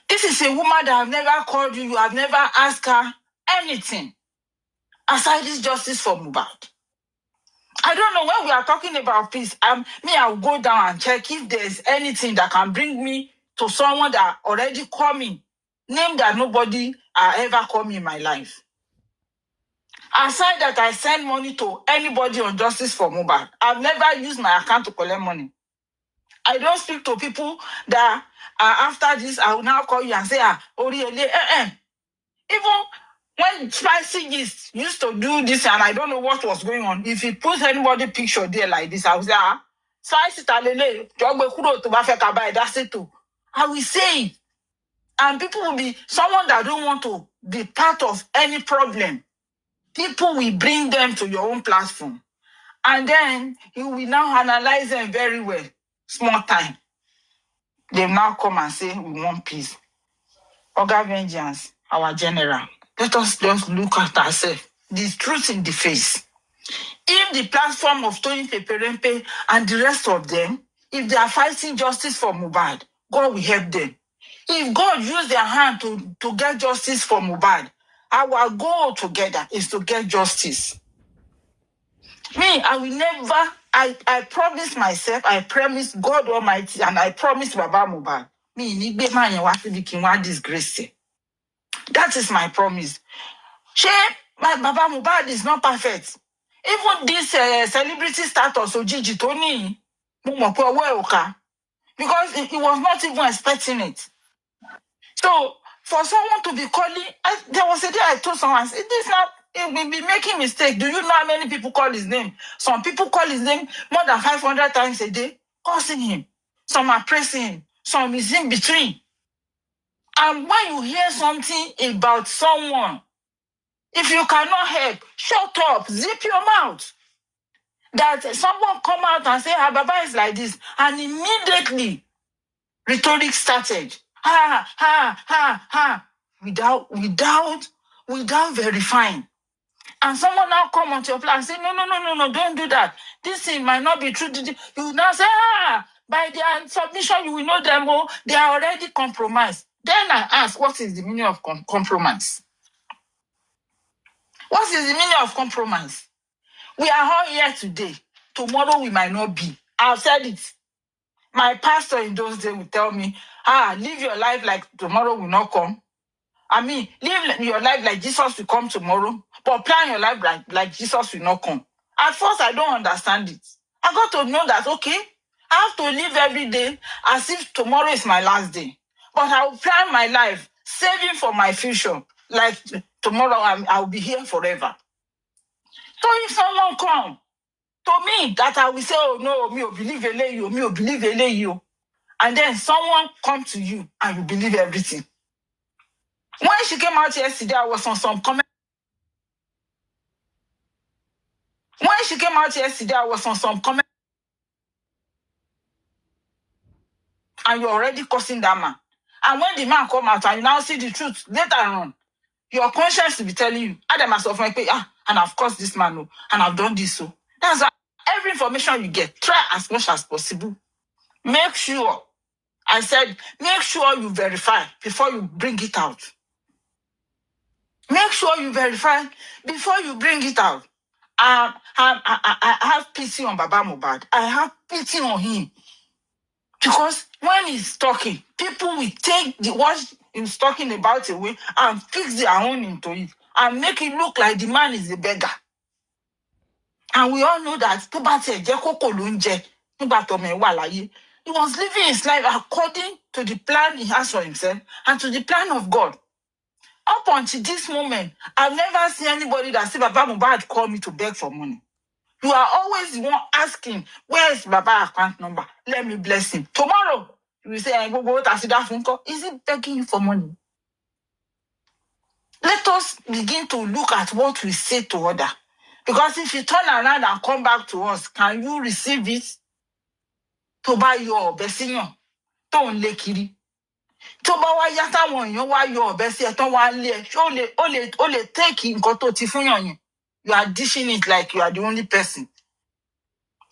this is a woman that have never called you, you have never asked her anything aside this justice for Mohbad. I don't know, when we are talking about peace, I'll go down and check if there's anything that can bring me to someone that already called me, name that nobody ever called me in my life. Aside that, I send money to anybody on justice for Mohbad. I've never used my account to collect money. I don't speak to people that after this, I will now call you and say, Even when Spicy used to do this and I don't know what was going on, if he puts anybody picture there like this, I will say, Spicy talele, that's it too. I will say it. And people will be, someone that don't want to be part of any problem, people will bring them to your own platform. And then you will now analyze them very well. Small time. They now come and say, we want peace. Oga Vengeance, our general. Let us just look at ourselves. The truth in the face. If the platform of Tony Peperempe and the rest of them, if they are fighting justice for Mohbad, God will help them. If God used their hand to get justice for Mohbad, our goal together is to get justice. Me, I will never, I promise myself, I promise God Almighty, and I promise Baba Mohbad, me, Nigbe man, you want to be king, one disgrace. That is my promise. My Baba Mohbad is not perfect. Even this celebrity status, Ojiji Tony, because he was not even expecting it. So, for someone to be calling, there was a day I told someone, he will be making mistake. Do you know how many people call his name? Some people call his name more than 500 times a day, cursing him. Some are praising him. Some is in between. And when you hear something about someone, if you cannot help, shut up, zip your mouth. That someone come out and say, Baba is like this, and immediately rhetoric started. Without verifying. And someone now come onto your plan and say, no, don't do that. This thing might not be true. You now say, by their submission, you will know them all. They are already compromised. Then I ask, what is the meaning of compromise? What is the meaning of compromise? We are all here today. Tomorrow we might not be. I've said it. My pastor in those days would tell me, live your life like tomorrow will not come. Live your life like Jesus will come tomorrow, but plan your life like Jesus will not come. At first, I don't understand it. I got to know that, okay, I have to live every day as if tomorrow is my last day. But I will plan my life, saving for my future, like tomorrow I'll be here forever. So if someone come to me that I will say, oh no, me will believe you. And then someone come to you and you believe everything. When she came out yesterday, I was on some comment. And you're already cursing that man. And when the man come out and you now see the truth later on, your conscience will be telling you, Adam has of my pay, and I've cursed this man, and I've done this. So that's why Every information you get, try as much as possible. Make sure, I said, make sure you verify before you bring it out. Make sure you verify before you bring it out. I have pity on Baba Mohbad. I have pity on him. Because when he's talking, people will take what he's talking about away and fix their own into it and make it look like the man is a beggar. And we all know that he was living his life according to the plan he has for himself and to the plan of God. Up until this moment, I've never seen anybody that said Baba Mohbad call me to beg for money. You are always the one asking, where is Baba account number? Let me bless him. Tomorrow, you will say, is he begging you for money? Let us begin to look at what we say to others. Because if you turn around and come back to us, can you receive it? To buy your besiyan, don't lé kiri. To bá wá yá táwọn èèyàn wá yọ ọ̀bẹ sí ẹ tán wá lé ẹ, ṣé ó lè take nǹkan tó ti fún yàn yẹn. You are dishing it like you are the only person.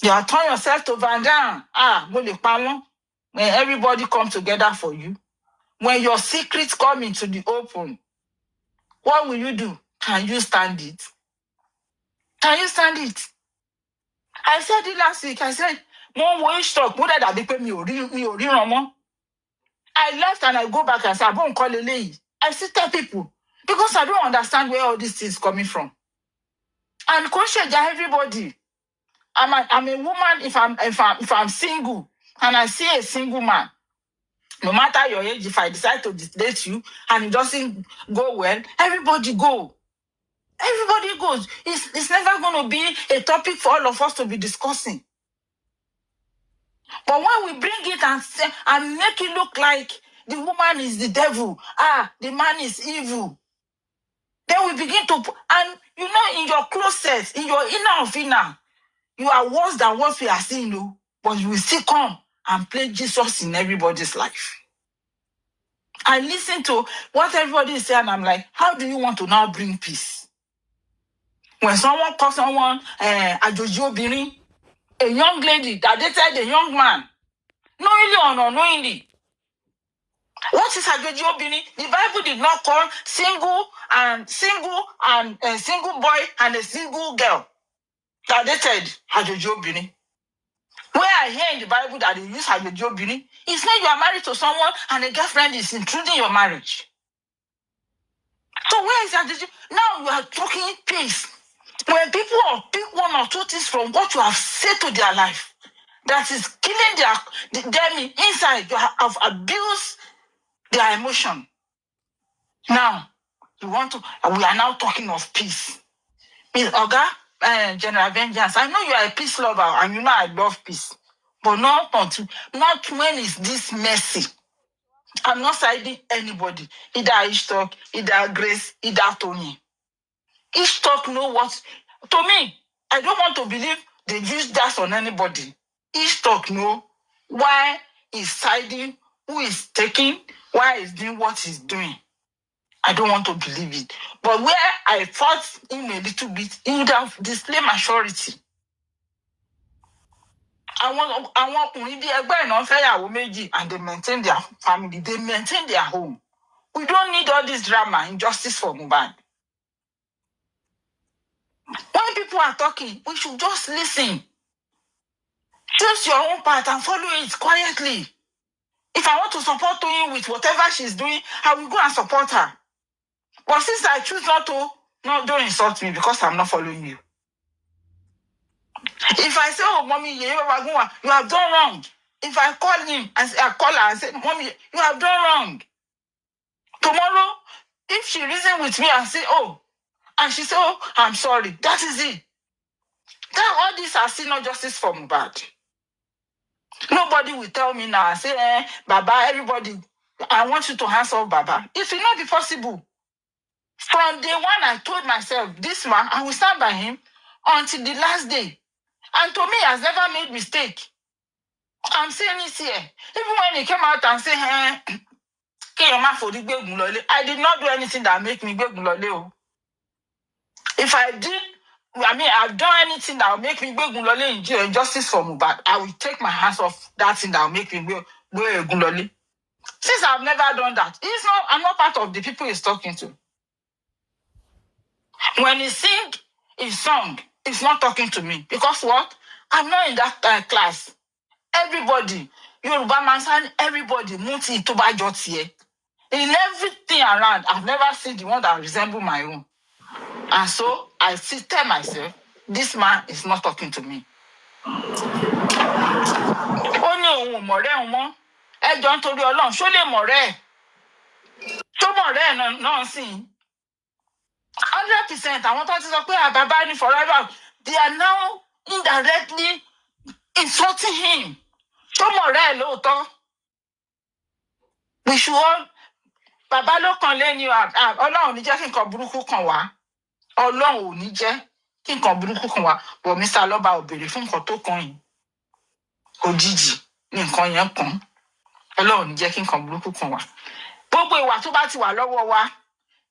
You are turning yourself to Van Down. Mo lè pa wọ́n. When everybody come together for you, when your secrets come into the open, what will you do? Can you stand it? Can you stand it? I said it last week. I said, mo wo stock, mo dẹ̀ dàbí pé mi ò ríran mọ́. I left and I go back and say, I won't call Lele. I still tell people because I don't understand where all this is coming from. And conscious everybody. I'm a woman if I'm single and I see a single man, no matter your age, if I decide to date you and it doesn't go well, everybody go. Everybody goes. It's never going to be a topic for all of us to be discussing. But when we bring it and make it look like the woman is the devil, the man is evil, then we begin to, and you know, in your closet, in your inner of inner, you are worse than what we are seeing, though, but you will still come and play Jesus in everybody's life. I listen to what everybody is saying, and I'm like, how do you want to now bring peace? When someone calls someone àjòjì obìnrin, a young lady that dated a young man, knowingly or unknowingly, what is àjòjì obìnrin? The Bible did not call single and single boy and a single girl that dated àjòjì obìnrin. Where I hear in the Bible that they use àjòjì obìnrin, it's when you are married to someone and a girlfriend is intruding your marriage. So where is àjòjì? Now you are talking peace. When people pick one or two things from what you have said to their life, that is killing them inside, you have abused their emotion. Now, we are now talking of peace. Oga, General Vengeance, I know you are a peace lover and you know I love peace. But not when is this messy. I'm not siding anybody. Either Ishtok, either Grace, either Tony. Ishtok know what. To me, I don't want to believe they use that on anybody. Ishtok know why he's siding, who is taking, why he's doing what he's doing. I don't want to believe it. But where I fought him a little bit, he would have displayed maturity. Àwọn ọkùnrin bí ẹgbẹ́ ìná fẹ́yàwó méjì and they maintain their family, they maintain their home. We don't need all this drama, injustice for Mohbad. When people are talking, we should just listen. Choose your own path and follow it quietly. If I want to support Toyin with whatever she's doing, I will go and support her. But since I choose not to, no, don't insult me because I'm not following you. If I say, oh, mommy, you have done wrong. If I call him, I call her and say, mommy, you have done wrong. Tomorrow, if she reason with me and say, oh, and she say, oh, I'm sorry, that is it. That all these are still not justice for Mohbad. Nobody will tell me now and say, Baba, everybody, I want you to hands off Baba. It will not be possible. From day one, I told myself, this man, I will stand by him until the last day. And to me, has never made mistake. I'm saying it here. Even when he came out and said, I did not do anything that make me go. If I did, I mean, I've done anything that will make me go Gunlole in jail, justice for Mohbad. I will take my hands off that thing that will make me go Gunlole. Since I've never done that, I'm not part of the people he's talking to. When he sing his song, he's not talking to me. Because what? I'm not in that class. Everybody, Yoruba man, everybody, Muti, Toba Jotie. In everything around, I've never seen the one that resemble my own. And so I tell myself, this man is not talking to me. Ó ní òun ò mọ̀rẹ́ òun mọ́. Ẹ jọ nítorí Ọlọ́run, ṣó lè mọ̀rẹ́ ẹ̀? Ṣó mọ̀rẹ́ ẹ̀ náà sì? 100%. Àwọn tó ti sọ pé àbábá ni forever, they are now indirectly insulting him. Ṣó mọ̀rẹ́ ẹ̀ lóòótọ́? We should all, bàbá ló kàn lé ní Ọlọ́run ò ní jẹ́ kí nǹkan burúkú kàn wá. Ọlọ́run ò ní jẹ́ kí nǹkan burúkú kàn wá. But Mr. Lọ́ba ò béèrè fún nǹkan tó kàn yín. Òjijì ni nǹkan yẹn kàn. Ọlọ́run ní jẹ́ kí nǹkan burúkú kàn wá. Gbogbo ìwà tó bá ti wà lọ́wọ́ wa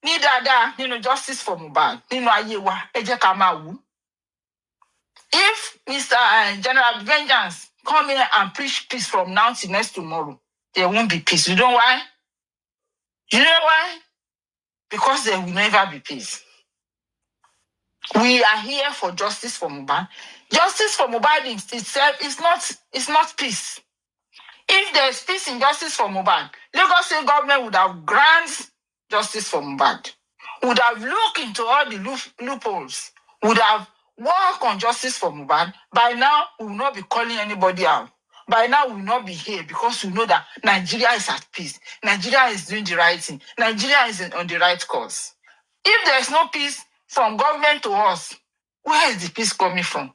ní dáadáa nínú justice for Mohbad nínú ayé wa ẹ jẹ́ ká máa wù. If Mr. General Vengeance come here and preach peace from now till next tomorrow, there won't be peace. You know why? You know why? Because there will never be peace. We are here for justice for Mohbad. Justice for Mohbad itself is not peace. If there is peace in justice for Mohbad, Lagos State government would have granted justice for Mohbad, would have looked into all the loopholes, would have worked on justice for Mohbad. By now, we will not be calling anybody out. By now, we will not be here because we know that Nigeria is at peace. Nigeria is doing the right thing. Nigeria is on the right course. If there is no peace from government to us, where is the peace coming from?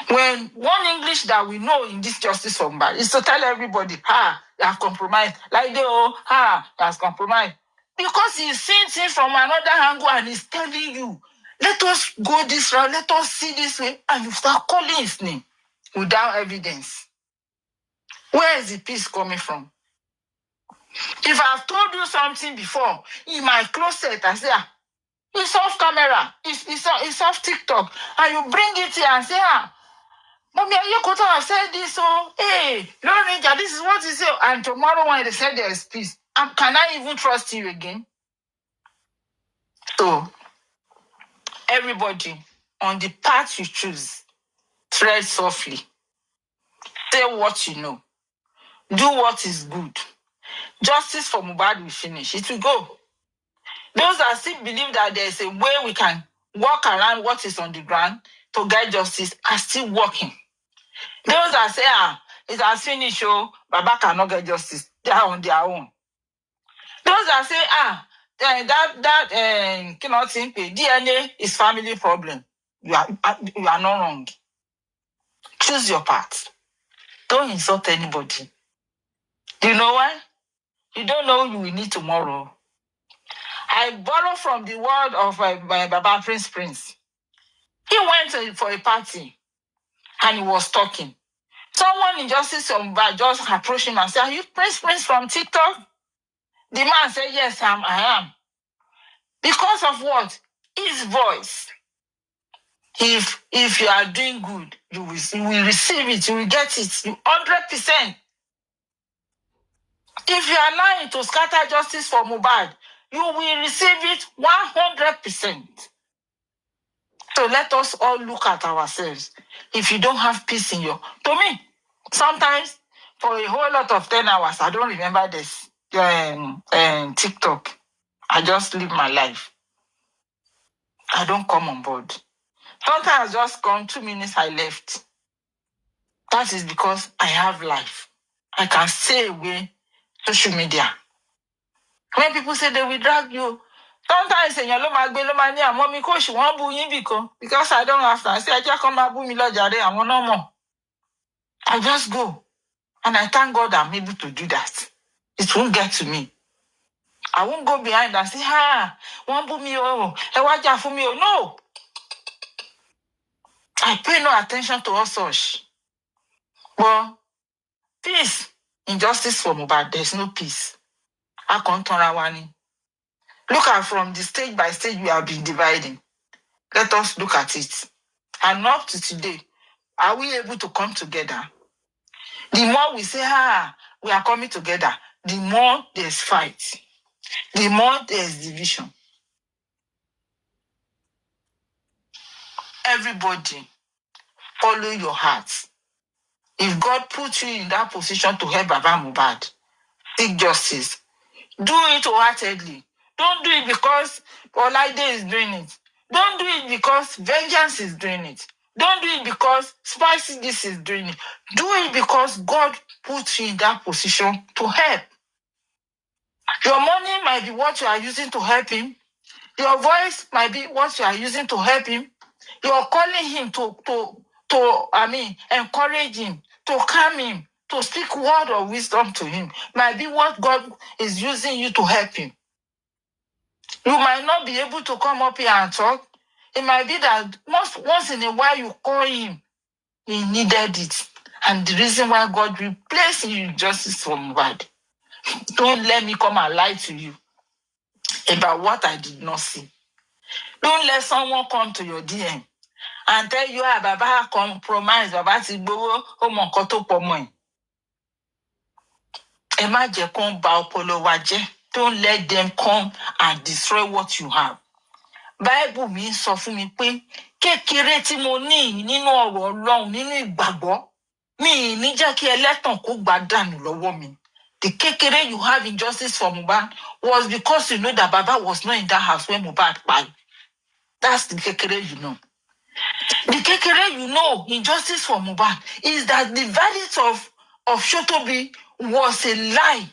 When one English that we know in this justice for Mohbad is to tell everybody, they have compromised. Like they has compromised. Because he's seeing things from another angle and he's telling you, let us go this route, let us see this way, and you start calling his name without evidence. Where is the peace coming from? If I've told you something before in my closet, I say, it's off camera, it's off TikTok, and you bring it here and say, Mommy, you could have said this, so, hey, Lord Ninja, this is what you say. And tomorrow when they say there is peace, can I even trust you again? So, everybody, on the path you choose, tread softly. Say what you know. Do what is good. Justice for Mohbad will finish. It will go. Those that still believe that there is a way we can walk around what is on the ground to get justice are still working. Those that say, it has finished, Baba cannot get justice. They are on their own. Those that say, that cannot think DNA is family problem. You are not wrong. Choose your path. Don't insult anybody. You know why? You don't know you will need tomorrow. I borrow from the word of my Baba Prince. He went for a party and he was talking. Someone in Justice just approached him and said, are you Prince from TikTok? The man said, yes, I am. Because of what? His voice. If you are doing good, you will receive it, you will get it 100%. If you are lying to scatter justice for Mohbad, you will receive it 100%. So let us all look at ourselves. If you don't have peace in your... To me, sometimes for a whole lot of 10 hours, I don't remember this TikTok. I just live my life. I don't come on board. Sometimes I just come 2 minutes, I left. That is because I have life. I can stay away social media. When people say they will drag you, sometimes in your mommy coach won't boo you because I don't have time. I say I just come back boo me lojare, I want no more. I just go. And I thank God I'm able to do that. It won't get to me. I won't go behind and say, won't boo me, for me. No. I pay no attention to all such. But peace, injustice for Mohbad, there's no peace. I can't turn around. Look at from the stage by stage we have been dividing. Let us look at it. And up to today, are we able to come together? The more we say, we are coming together, the more there's fight, the more there's division. Everybody, follow your heart. If God puts you in that position to help Baba Mohbad, seek justice. Do it wholeheartedly. Don't do it because Olaide is doing it. Don't do it because Vengeance is doing it. Don't do it because Spicy this is doing it. Do it because God puts you in that position to help. Your money might be what you are using to help him. Your voice might be what you are using to help him. You're calling him to encourage him, to calm him, to speak word of wisdom to him. Might be what God is using you to help him. You might not be able to come up here and talk. It might be that once in a while you call him, he needed it. And the reason why God will place you in justice for Mohbad. Don't let me come and lie to you about what I did not see. Don't let someone come to your DM and tell you, Baba compromise, Baba ti gbowo, ó mọ nǹkan tó pọ̀ mọ́ ẹ̀. Ẹ má jẹ́ kó ba ọpọlọ wa jẹ́. Don't let them come and destroy what you have. Bible mi sọ fún mi pé kékeré tí mo ní nínú ọ̀rọ̀ Ọlọ́run nínú ìgbàgbọ́ mi ní jẹ́ kí ẹlẹ́tàn kó gbà dànù lọ́wọ́ mi. The kékeré you have injustice for Mohbad was because you know that Baba was not in that house when Mohbad died. That's the kékeré you know. The kékeré you know injustice for Mohbad is that the verdict of Shotobi was a lie.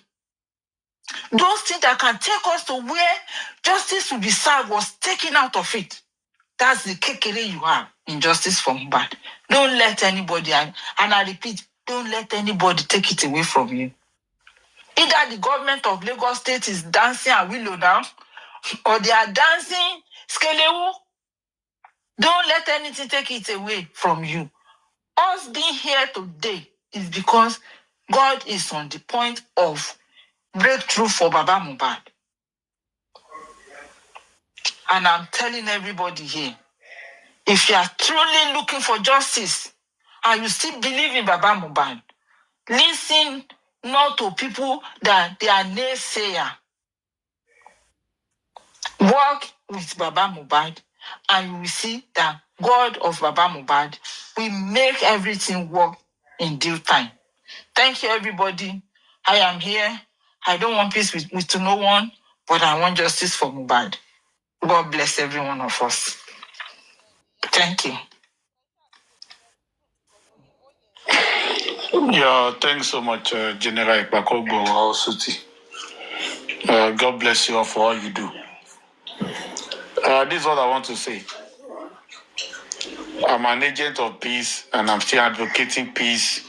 Those things that can take us to where justice will be served was taken out of it. That's the kékeré you have injustice for Mohbad. Don't let anybody, and I repeat, don't let anybody take it away from you. Either the government of Lagos State is dancing a willow now, or they are dancing skelewu. Don't let anything take it away from you. Us being here today is because God is on the point of breakthrough for Baba Mohbad. And I'm telling everybody here, if you are truly looking for justice and you still believe in Baba Mohbad, listen not to people that they are naysayer. Work with Baba Mohbad and you will see that God of Baba Mohbad will make everything work in due time. Thank you, everybody. I am here. I don't want peace with no one, but I want justice for Mohbad. God bless every one of us. Thank you. Yeah, thanks so much, General Ipakogo Suti. God bless you all for all you do. This is what I want to say. I'm an agent of peace and I'm still advocating peace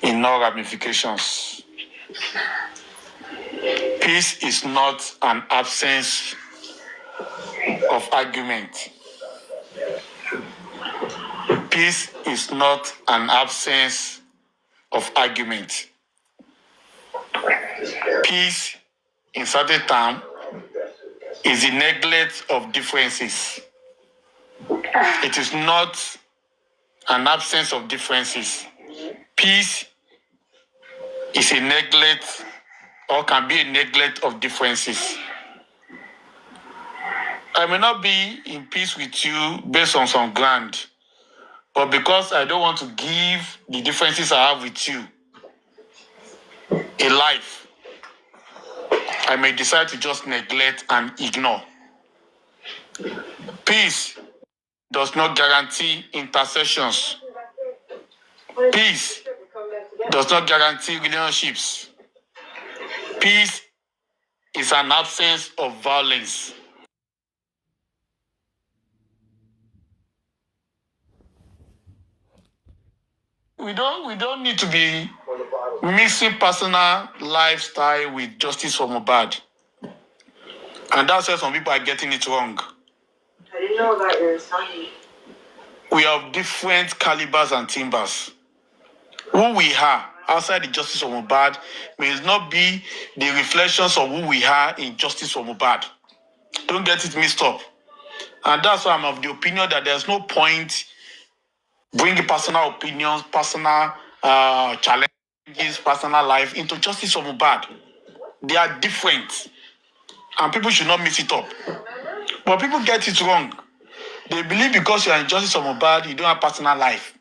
in all ramifications. Peace is not an absence of argument. Peace is not an absence of argument. Peace, in certain terms, is the neglect of differences. It is not an absence of differences. Peace is a neglect or can be a neglect of differences. I may not be in peace with you based on some ground, but because I don't want to give the differences I have with you a life, I may decide to just neglect and ignore. Peace does not guarantee intercessions. Peace does not guarantee relationships. Peace is an absence of violence. We don't need to be mixing personal lifestyle with justice for Mohbad. And that's why some people are getting it wrong. I didn't know about your son. We have different calibers and timbers. Who we are outside the justice of Mohbad may not be the reflections of who we are in justice for Mohbad. Don't get it mixed up. And that's why I'm of the opinion that there's no point bringing personal opinions, personal challenges, personal life into justice for Mohbad. They are different, and people should not mix it up. But people get it wrong. They believe because you are in justice for Mohbad, you don't have personal life.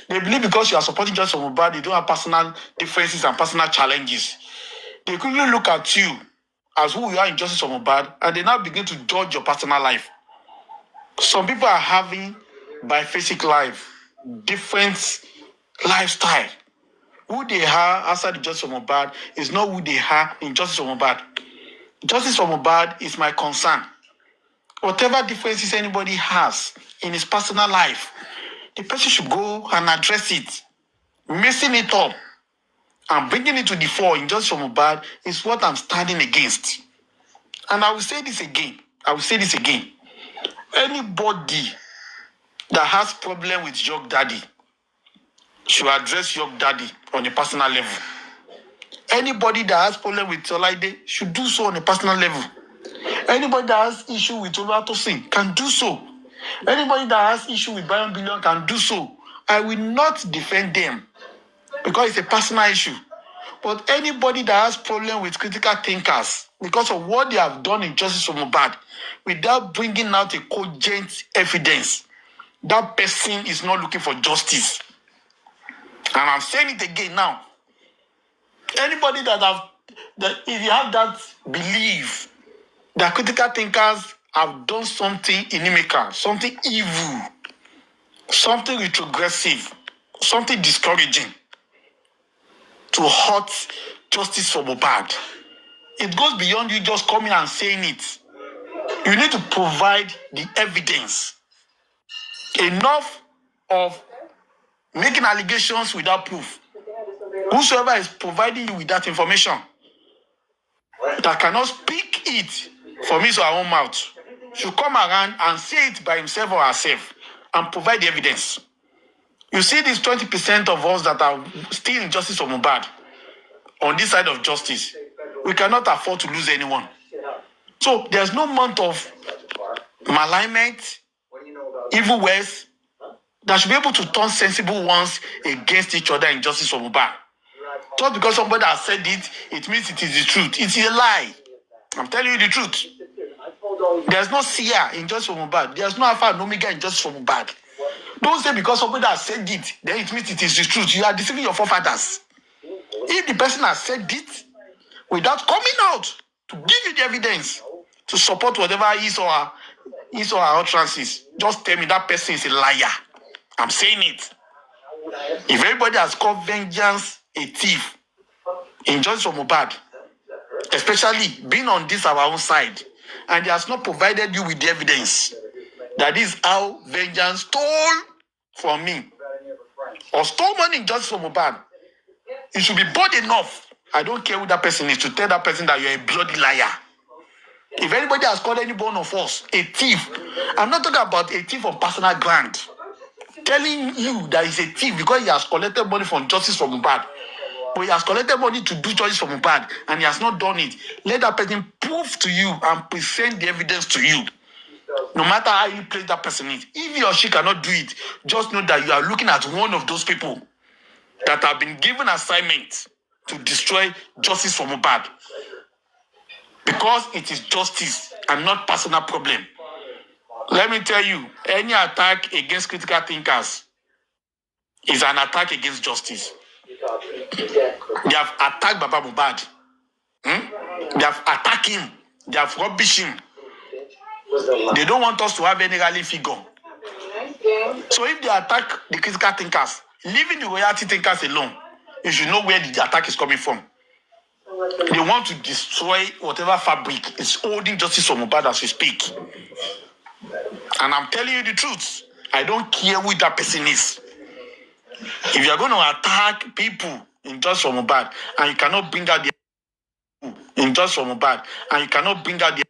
They believe because you are supporting justice for Mohbad, you don't have personal differences and personal challenges. They quickly look at you as who you are in justice for Mohbad, and they now begin to judge your personal life. Some people are having bifasic life, different lifestyle. Who they are outside the justice for Mohbad is not who they are in justice for Mohbad. Justice for Mohbad is my concern. Whatever differences anybody has in his personal life, the person should go and address it. Messing it up and bringing it to the fore in justice for Mohbad is what I'm standing against. And I will say this again. Anybody that has problem with York Daddy should address York Daddy on a personal level. Anybody that has problem with Olaide should do so on a personal level. Anybody that has issue with Olatosin can do so. Anybody that has issue with Bayon Billion can do so. I will not defend them because it's a personal issue. But anybody that has problem with critical thinkers because of what they have done in justice for Mohbad, without bringing out a cogent evidence, that person is not looking for justice. And I'm saying it again now. Anybody that if you have that belief that critical thinkers have done something inimical, something evil, something retrogressive, something discouraging to hurt justice for Mohbad, it goes beyond you just coming and saying it. You need to provide the evidence. Enough of making allegations without proof. Whosoever is providing you with that information that cannot speak it from his or her own mouth should come around and say it by himself or herself and provide the evidence. You see these 20% of us that are still in justice for Mohbad on this side of justice, we cannot afford to lose anyone. So there's no month of malignment, evil words that should be able to turn sensible ones against each other in justice for Mohbad. Just because somebody has said it, it means it is the truth. It's a lie. I'm telling you the truth. There's no seer in justice for Mohbad. There's no alpha and omega in justice for Mohbad. Don't say because somebody has said it, then it means it is the truth. You are deceiving your forefathers. If the person has said it without coming out to give you the evidence to support whatever his or her utterances, just tell me that person is a liar. I'm saying it. If everybody has called vengeance a thief in justice for Mohbad, especially being on this our own side, and he has not provided you with the evidence that is how vengeance stole from me or stole money in justice for Mohbad, you should be bold enough. I don't care who that person is to tell that person that you're a bloody liar. If anybody has called any one of us a thief, I'm not talking about a thief on personal ground. Telling you that he's a thief because he has collected money from justice for Mohbad, but he has collected money to do justice for Mohbad and he has not done it. Let that person prove to you and present the evidence to you. No matter how you place that person is, if he or she cannot do it, just know that you are looking at one of those people that have been given assignment to destroy justice for Mohbad, because it is justice and not personal problem. Let me tell you, any attack against critical thinkers is an attack against justice. They have attacked Baba Mohbad. They have attacked him. They have rubbished him. They don't want us to have any rally figure. So if they attack the critical thinkers, leaving the royalty thinkers alone, you should know where the attack is coming from. They want to destroy whatever fabric is holding justice for Mohbad as we speak. And I'm telling you the truth. I don't care who that person is. If you're going to attack people in justice for Mohbad and you cannot bring out the in justice for Mohbad and you cannot bring out the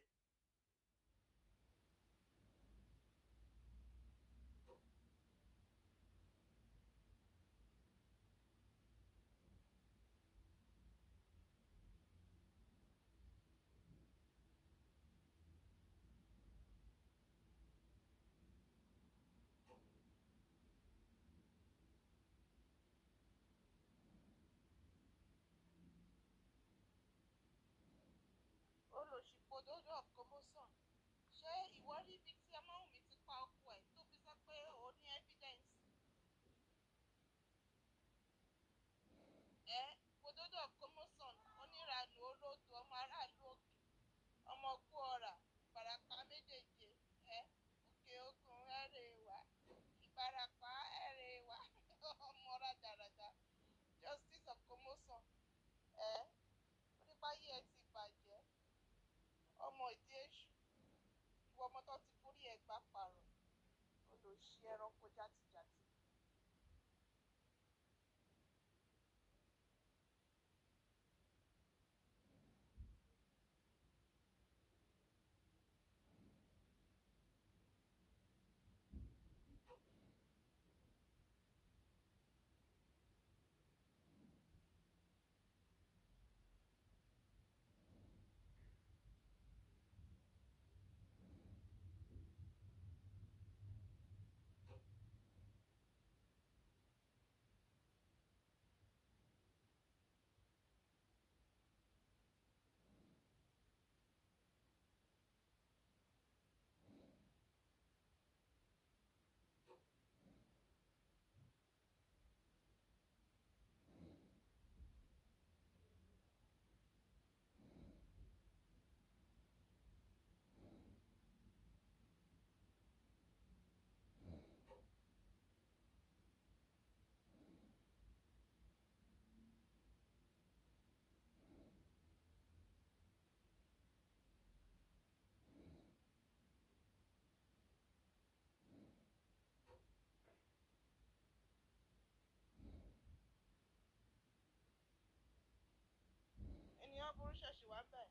Ènìyàn burú ṣẹ̀ṣì wá bẹ̀.